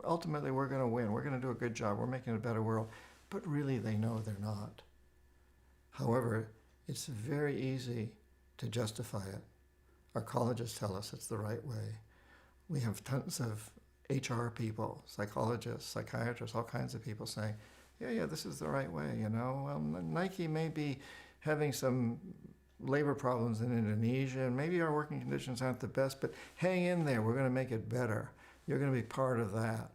Ultimately, we're going to win. We're going to do a good job. We're making a better world. But really, they know they're not. However, it's very easy to justify it. Our colleges tell us it's the right way. We have tons of HR people, psychologists, psychiatrists, all kinds of people saying, yeah, this is the right way, you know. Nike may be having some labor problems in Indonesia, and maybe our working conditions aren't the best, but hang in there. We're going to make it better. You're going to be part of that.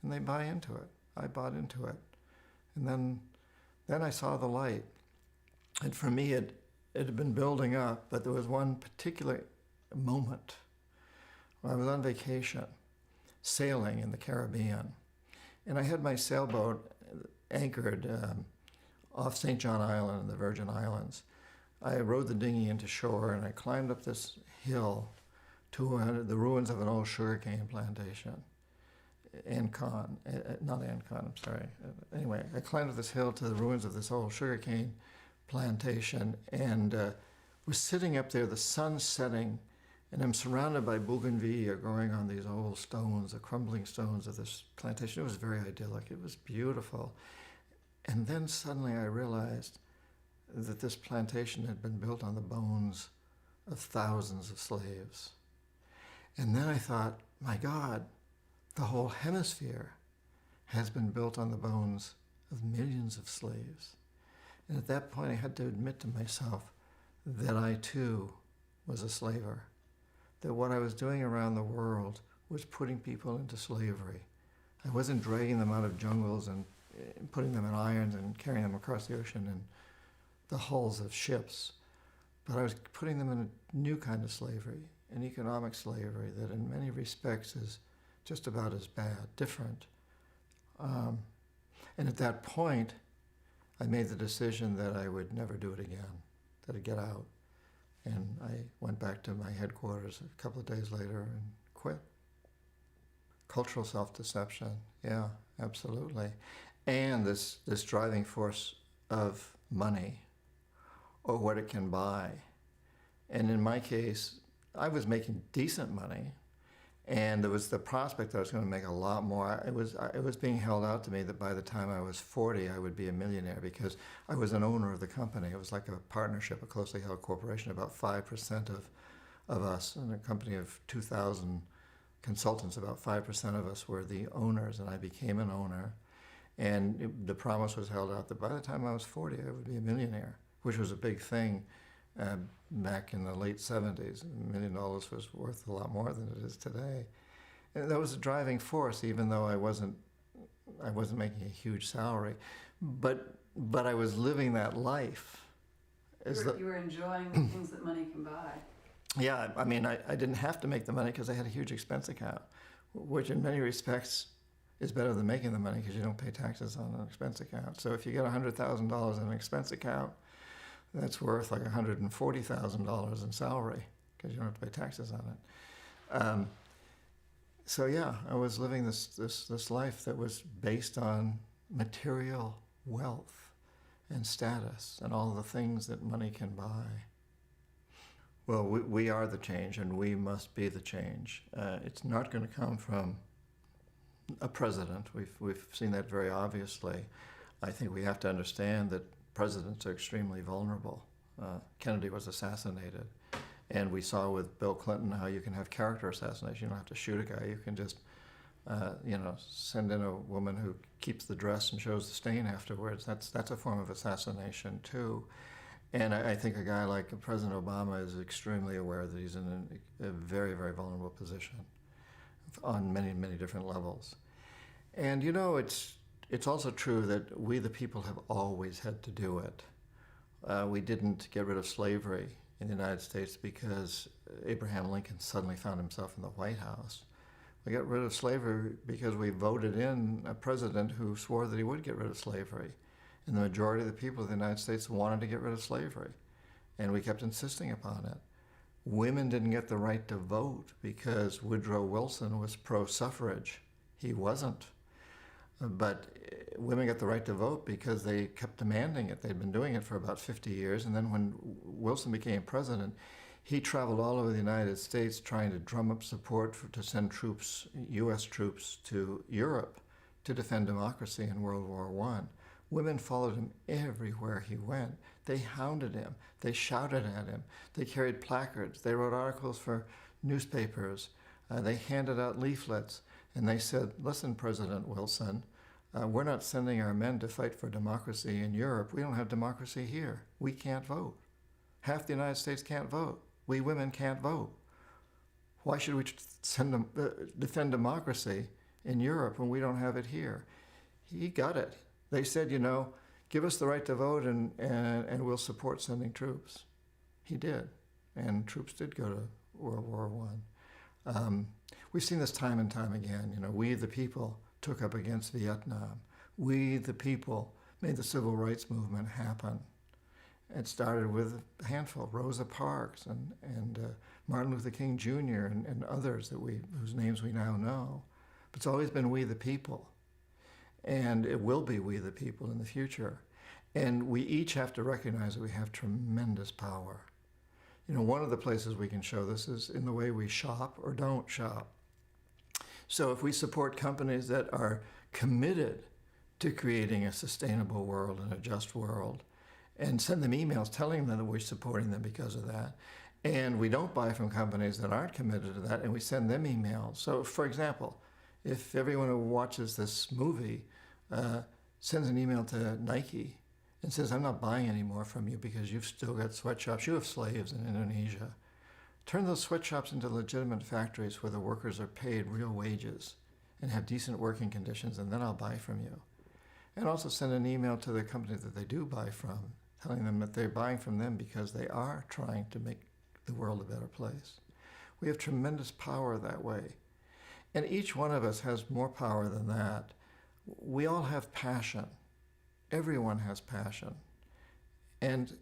And they buy into it. I bought into it. And then I saw the light. And for me, it had been building up, but there was one particular moment when I was on vacation, sailing in the Caribbean. And I had my sailboat anchored off St. John Island in the Virgin Islands. I rowed the dinghy into shore, and I climbed up this hill to the ruins of an old sugarcane plantation. Not Ancon, I'm sorry. Anyway, I climbed up this hill to the ruins of this old sugarcane plantation, and was sitting up there, the sun setting, and I'm surrounded by bougainvillea growing on these old stones, the crumbling stones of this plantation. It was very idyllic. It was beautiful. And then suddenly I realized that this plantation had been built on the bones of thousands of slaves. And then I thought, my God, the whole hemisphere has been built on the bones of millions of slaves. And at that point, I had to admit to myself that I too was a slaver, that what I was doing around the world was putting people into slavery. I wasn't dragging them out of jungles and putting them in irons and carrying them across the ocean in the hulls of ships, but I was putting them in a new kind of slavery, an economic slavery that in many respects is just about as bad, different. And at that point, I made the decision that I would never do it again, that I'd get out. And I went back to my headquarters a couple of days later and quit. Cultural self-deception, yeah, absolutely. And this driving force of money or what it can buy. And in my case, I was making decent money, and there was the prospect that I was going to make a lot more. It was being held out to me that by the time I was 40, I would be a millionaire because I was an owner of the company. It was like a partnership, a closely held corporation. About 5% of us, in a company of 2,000 consultants, about 5% of us were the owners, and I became an owner. And the promise was held out that by the time I was 40, I would be a millionaire, which was a big thing back in the late 70s. $1 million was worth a lot more than it is today. And that was a driving force, even though I wasn't making a huge salary. But I was living that life. You were enjoying the things that money can buy. Yeah, I mean, I didn't have to make the money because I had a huge expense account, which in many respects is better than making the money because you don't pay taxes on an expense account. So if you get $100,000 in an expense account, that's worth like $140,000 in salary because you don't have to pay taxes on it. So yeah, I was living this life that was based on material wealth and status and all the things that money can buy. Well, we are the change, and we must be the change. It's not going to come from a president. We've seen that very obviously. I think we have to understand that presidents are extremely vulnerable. Kennedy was assassinated, and we saw with Bill Clinton how you can have character assassination. You don't have to shoot a guy. You can just, send in a woman who keeps the dress and shows the stain afterwards. That's a form of assassination too. And I think a guy like President Obama is extremely aware that he's in a very, very vulnerable position on many, many different levels. And it's also true that we the people have always had to do it. We didn't get rid of slavery in the United States because Abraham Lincoln suddenly found himself in the White House. We got rid of slavery because we voted in a president who swore that he would get rid of slavery. And the majority of the people of the United States wanted to get rid of slavery. And we kept insisting upon it. Women didn't get the right to vote because Woodrow Wilson was pro-suffrage. He wasn't. But women got the right to vote because they kept demanding it. They'd been doing it for about 50 years. And then when Wilson became president, he traveled all over the United States trying to drum up support to send troops, U.S. troops, to Europe to defend democracy in World War I. Women followed him everywhere he went. They hounded him. They shouted at him. They carried placards. They wrote articles for newspapers. They handed out leaflets. And they said, listen, President Wilson, we're not sending our men to fight for democracy in Europe. We don't have democracy here. We can't vote. Half the United States can't vote. We women can't vote. Why should we send them, defend democracy in Europe when we don't have it here? He got it. They said, give us the right to vote and we'll support sending troops. He did. And troops did go to World War I. We've seen this time and time again. We the people took up against Vietnam. We the people made the civil rights movement happen. It started with a handful, Rosa Parks and Martin Luther King Jr. and others whose names we now know. But it's always been we the people. And it will be we the people in the future. And we each have to recognize that we have tremendous power. One of the places we can show this is in the way we shop or don't shop. So if we support companies that are committed to creating a sustainable world and a just world, and send them emails telling them that we're supporting them because of that, and we don't buy from companies that aren't committed to that, and we send them emails. So for example, if everyone who watches this movie sends an email to Nike and says, I'm not buying any more from you because you've still got sweatshops, you have slaves in Indonesia. Turn those sweatshops into legitimate factories where the workers are paid real wages and have decent working conditions, and then I'll buy from you. And also send an email to the company that they do buy from, telling them that they're buying from them because they are trying to make the world a better place. We have tremendous power that way. And each one of us has more power than that. We all have passion. Everyone has passion. And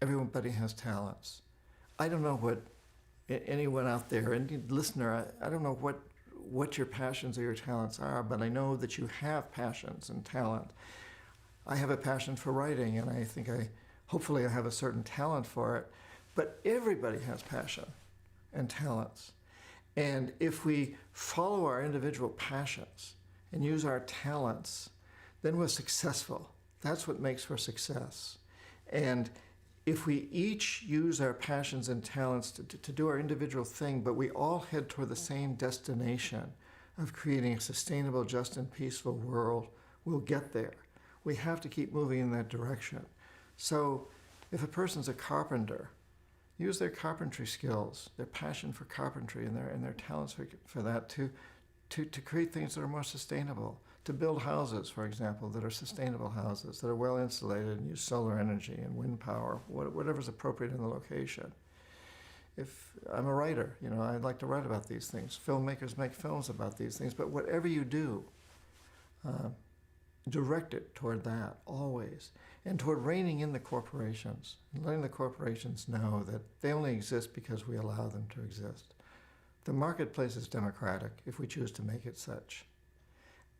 everybody has talents. I don't know what anyone out there, any listener, I don't know what your passions or your talents are, but I know that you have passions and talent. I have a passion for writing, and I think hopefully I have a certain talent for it, but everybody has passion and talents. And if we follow our individual passions and use our talents, then we're successful. That's what makes for success. And if we each use our passions and talents to do our individual thing, but we all head toward the same destination of creating a sustainable, just, and peaceful world, we'll get there. We have to keep moving in that direction. So if a person's a carpenter, use their carpentry skills, their passion for carpentry and their talents for that to create things that are more sustainable, to build houses, for example, that are sustainable houses, that are well insulated and use solar energy and wind power, whatever's appropriate in the location. If I'm a writer, I'd like to write about these things. Filmmakers make films about these things, but whatever you do, direct it toward that always, and toward reining in the corporations, and letting the corporations know that they only exist because we allow them to exist. The marketplace is democratic if we choose to make it such.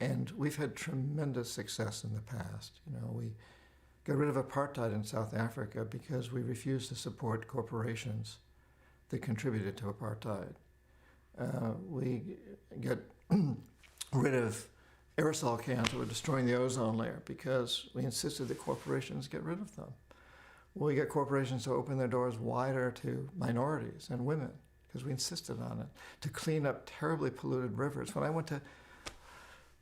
And we've had tremendous success in the past. We got rid of apartheid in South Africa because we refused to support corporations that contributed to apartheid. We got rid of aerosol cans that were destroying the ozone layer because we insisted that corporations get rid of them. We got corporations to open their doors wider to minorities and women because we insisted on it, to clean up terribly polluted rivers. When I went to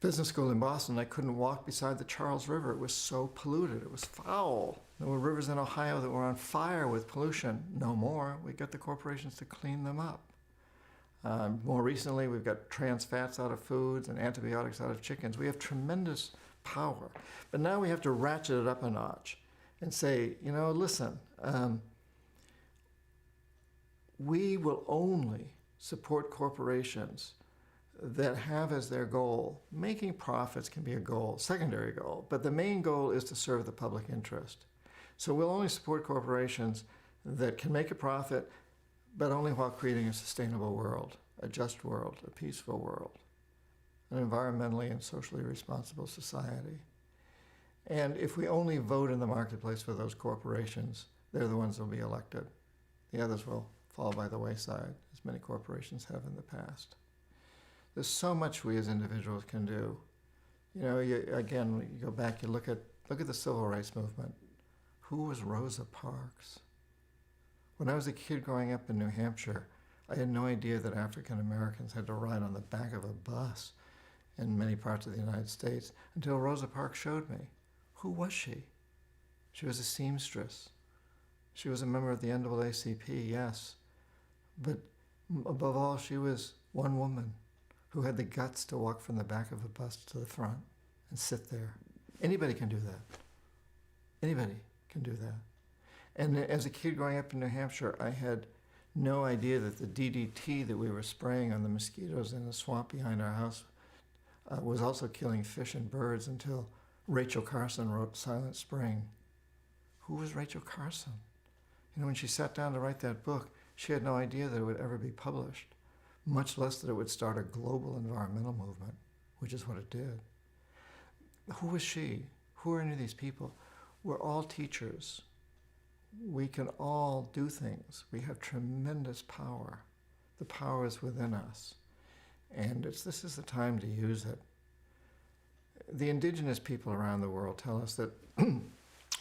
business school in Boston, I couldn't walk beside the Charles River. It was so polluted. It was foul. There were rivers in Ohio that were on fire with pollution. No more. We got the corporations to clean them up. More recently, we've got trans fats out of foods and antibiotics out of chickens. We have tremendous power. But now we have to ratchet it up a notch and say, listen, we will only support corporations that have as their goal, making profits can be a goal, secondary goal, but the main goal is to serve the public interest. So we'll only support corporations that can make a profit, but only while creating a sustainable world, a just world, a peaceful world, an environmentally and socially responsible society. And if we only vote in the marketplace for those corporations, they're the ones that will be elected. The others will fall by the wayside, as many corporations have in the past. There's so much we as individuals can do. You go back, you look at the civil rights movement. Who was Rosa Parks? When I was a kid growing up in New Hampshire, I had no idea that African Americans had to ride on the back of a bus in many parts of the United States until Rosa Parks showed me. Who was she? She was a seamstress. She was a member of the NAACP, yes. But above all, she was one woman who had the guts to walk from the back of a bus to the front and sit there. Anybody can do that. Anybody can do that. And as a kid growing up in New Hampshire, I had no idea that the DDT that we were spraying on the mosquitoes in the swamp behind our house was also killing fish and birds until Rachel Carson wrote Silent Spring. Who was Rachel Carson? When she sat down to write that book, she had no idea that it would ever be published, much less that it would start a global environmental movement, which is what it did. Who was she? Who are any of these people? We're all teachers. We can all do things. We have tremendous power. The power is within us. And this is the time to use it. The indigenous people around the world tell us that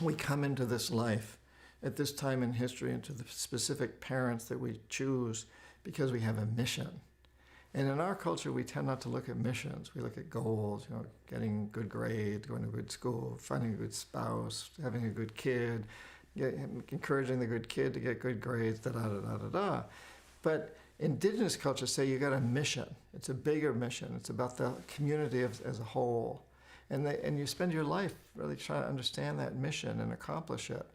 we come into this life at this time in history into the specific parents that we choose because we have a mission. And in our culture, we tend not to look at missions. We look at goals, getting good grades, going to good school, finding a good spouse, having a good kid, encouraging the good kid to get good grades, da-da-da-da-da-da. But indigenous cultures say you got a mission. It's a bigger mission. It's about the community as a whole. And you spend your life really trying to understand that mission and accomplish it.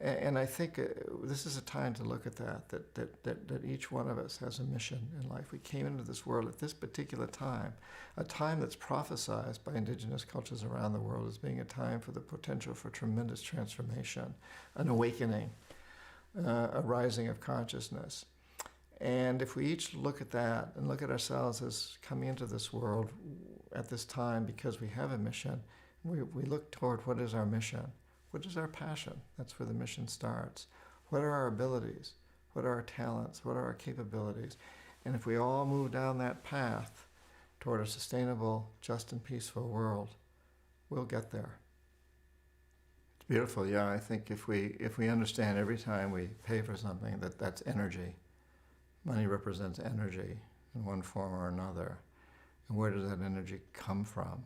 And I think this is a time to look at that each one of us has a mission in life. We came into this world at this particular time, a time that's prophesized by indigenous cultures around the world as being a time for the potential for tremendous transformation, an awakening. a rising of consciousness. And if we each look at that and look at ourselves as coming into this world at this time because we have a mission, we look toward what is our mission, what is our passion. That's where the mission starts. What are our abilities? What are our talents? What are our capabilities? And if we all move down that path toward a sustainable, just and peaceful world, we'll get there. It's beautiful, yeah. I think if we understand every time we pay for something that that's energy. Money represents energy in one form or another. And where does that energy come from?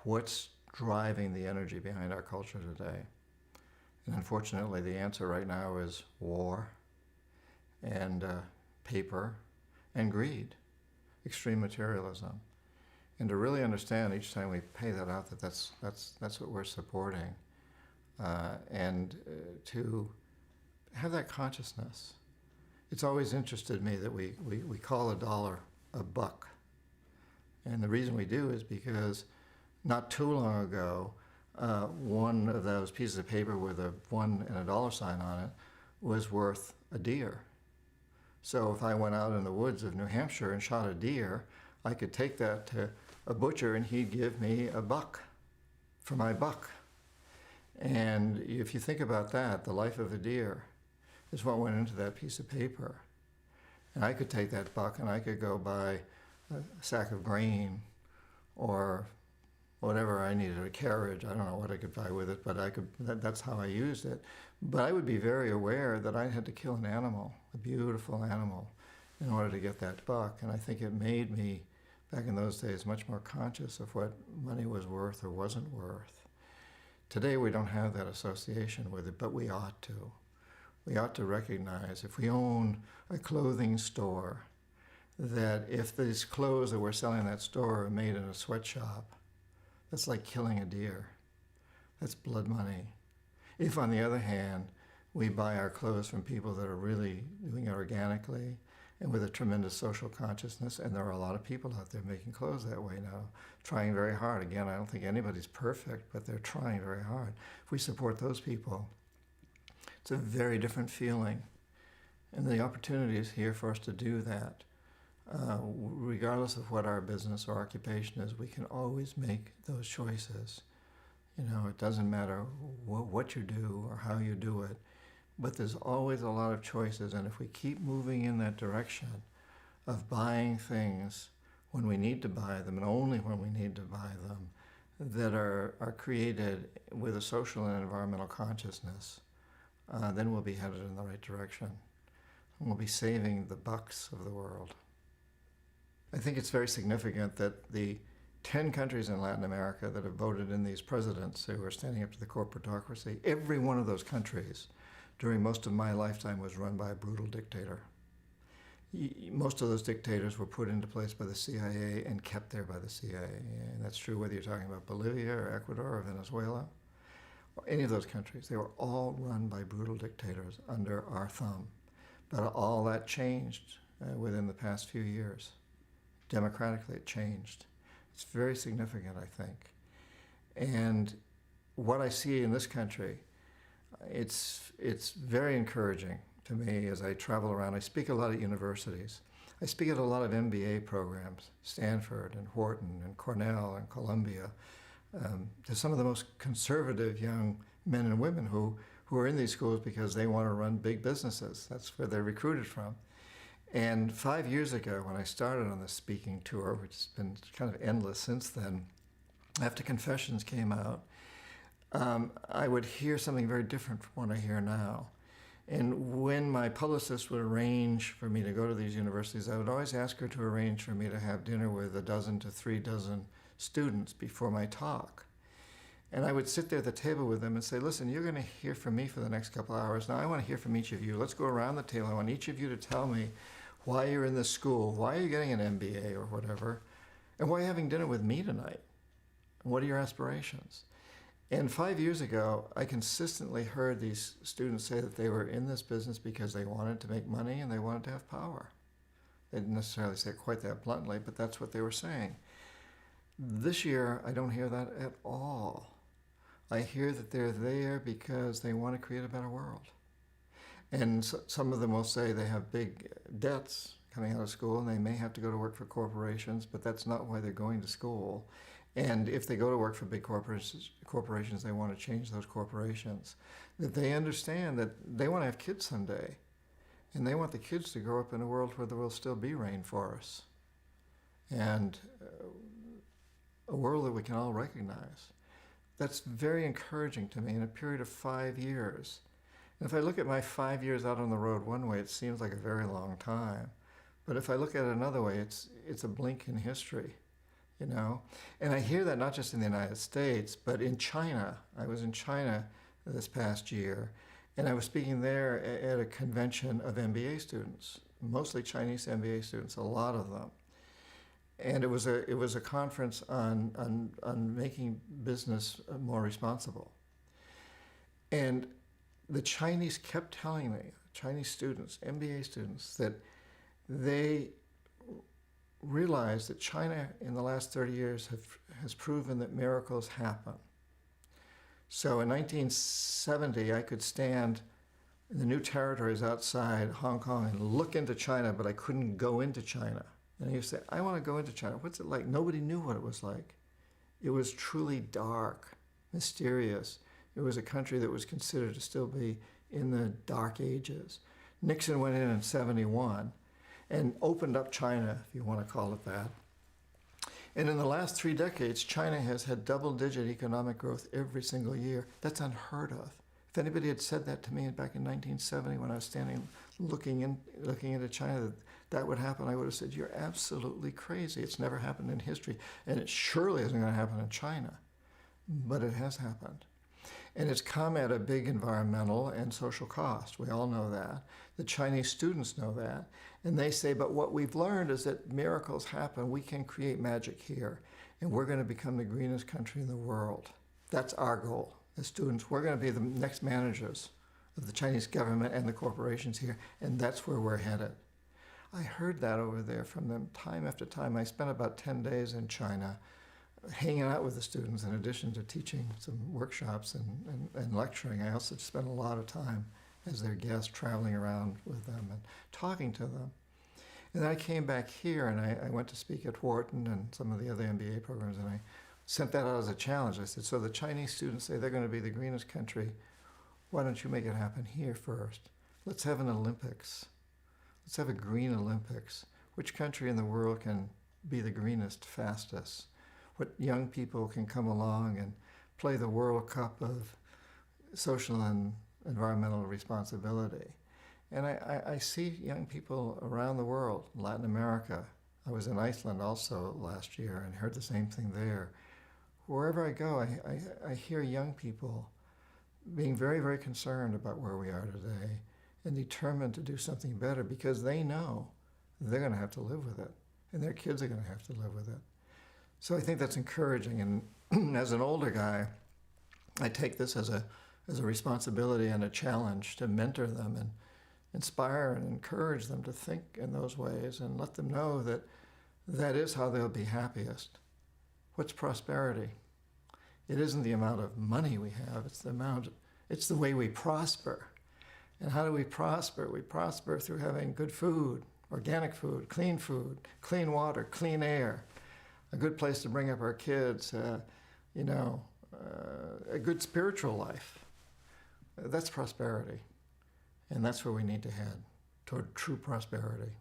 What's driving the energy behind our culture today? And unfortunately, the answer right now is war and paper and greed, extreme materialism. And to really understand each time we pay that out that that's what we're supporting, and to have that consciousness. It's always interested me that we call a dollar a buck. And the reason we do is because not too long ago, one of those pieces of paper with a $1 and a dollar sign on it was worth a deer. So if I went out in the woods of New Hampshire and shot a deer, I could take that to a butcher and he'd give me a buck for my buck. And if you think about that, the life of a deer is what went into that piece of paper. And I could take that buck and I could go buy a sack of grain or whatever I needed, a carriage. I don't know what I could buy with it, but that's how I used it. But I would be very aware that I had to kill an animal, a beautiful animal, in order to get that buck. And I think it made me, back in those days, much more conscious of what money was worth or wasn't worth. Today we don't have that association with it, but we ought to. We ought to recognize, if we own a clothing store, that if these clothes that we're selling in that store are made in a sweatshop, that's like killing a deer. That's blood money. If, on the other hand, we buy our clothes from people that are really doing it organically and with a tremendous social consciousness, and there are a lot of people out there making clothes that way now, trying very hard. Again, I don't think anybody's perfect, but they're trying very hard. If we support those people, it's a very different feeling. And the opportunity is here for us to do that. Regardless of what our business or occupation is, we can always make those choices. You know, it doesn't matter what you do or how you do it, but there's always a lot of choices. And if we keep moving in that direction of buying things when we need to buy them and only when we need to buy them, that are created with a social and environmental consciousness, then we'll be headed in the right direction. And we'll be saving the bucks of the world. I think it's very significant that the 10 countries in Latin America that have voted in these presidents who are standing up to the corporatocracy, every one of those countries during most of my lifetime was run by a brutal dictator. Most of those dictators were put into place by the CIA and kept there by the CIA. And that's true whether you're talking about Bolivia or Ecuador or Venezuela or any of those countries. They were all run by brutal dictators under our thumb. But all that changed within the past few years. Democratically, it changed. It's very significant, I think. And what I see in this country, it's very encouraging to me as I travel around. I speak at a lot of universities. I speak at a lot of MBA programs, Stanford and Wharton and Cornell and Columbia. There's some of the most conservative young men and women who are in these schools because they want to run big businesses. That's where they're recruited from. And 5 years ago, when I started on this speaking tour, which has been kind of endless since then, after Confessions came out, I would hear something very different from what I hear now. And when my publicist would arrange for me to go to these universities, I would always ask her to arrange for me to have dinner with 12 to 3 dozen students before my talk. And I would sit there at the table with them and say, listen, you're going to hear from me for the next couple of hours. Now I want to hear from each of you. Let's go around the table. I want each of you to tell me why you're in this school, why are you getting an MBA or whatever, and why are you having dinner with me tonight? And what are your aspirations? And 5 years ago, I consistently heard these students say that they were in this business because they wanted to make money and they wanted to have power. They didn't necessarily say it quite that bluntly, but that's what they were saying. This year, I don't hear that at all. I hear that they're there because they want to create a better world. And some of them will say they have big debts coming out of school and they may have to go to work for corporations, but that's not why they're going to school. And if they go to work for big corporations, they want to change those corporations. That they understand that they want to have kids someday. And they want the kids to grow up in a world where there will still be rainforests. And a world that we can all recognize. That's very encouraging to me in a period of 5 years. And if I look at my 5 years out on the road one way, it seems like a very long time. But if I look at it another way, it's a blink in history, you know? And I hear that not just in the United States, but in China. I was in China this past year, and I was speaking there at a convention of MBA students, mostly Chinese MBA students, a lot of them. And it was a conference on making business more responsible. And the Chinese kept telling me, Chinese students, MBA students, that they realized that China in the last 30 years has proven that miracles happen. So in 1970, I could stand in the new territories outside Hong Kong and look into China, but I couldn't go into China. And I used to say, I want to go into China. What's it like? Nobody knew what it was like. It was truly dark, mysterious. It was a country that was considered to still be in the dark ages. Nixon went in 71 and opened up China, if you want to call it that. And in the last 3 decades, China has had double-digit economic growth every single year. That's unheard of. If anybody had said that to me back in 1970 when I was standing looking into China, that would happen, I would have said, you're absolutely crazy. It's never happened in history, and it surely isn't going to happen in China. But it has happened. And it's come at a big environmental and social cost. We all know that. The Chinese students know that. And they say, but what we've learned is that miracles happen. We can create magic here. And we're going to become the greenest country in the world. That's our goal as students. We're going to be the next managers of the Chinese government and the corporations here. And that's where we're headed. I heard that over there from them time after time. I spent about 10 days in China hanging out with the students in addition to teaching some workshops and lecturing. I also spent a lot of time as their guest traveling around with them and talking to them. And then I came back here and I went to speak at Wharton and some of the other MBA programs, and I sent that out as a challenge. I said, so the Chinese students say they're going to be the greenest country. Why don't you make it happen here first? Let's have an Olympics. Let's have a green Olympics. Which country in the world can be the greenest fastest? What young people can come along and play the World Cup of social and environmental responsibility. And I see young people around the world, Latin America. I was in Iceland also last year and heard the same thing there. Wherever I go, I hear young people being very, very concerned about where we are today and determined to do something better because they know they're going to have to live with it and their kids are going to have to live with it. So I think that's encouraging, and as an older guy, I take this as a responsibility and a challenge to mentor them and inspire and encourage them to think in those ways and let them know that that is how they'll be happiest. What's prosperity? It isn't the amount of money we have, it's the way we prosper. And how do we prosper? We prosper through having good food, organic food, clean water, clean air, a good place to bring up our kids, a good spiritual life. That's prosperity. And that's where we need to head, toward true prosperity.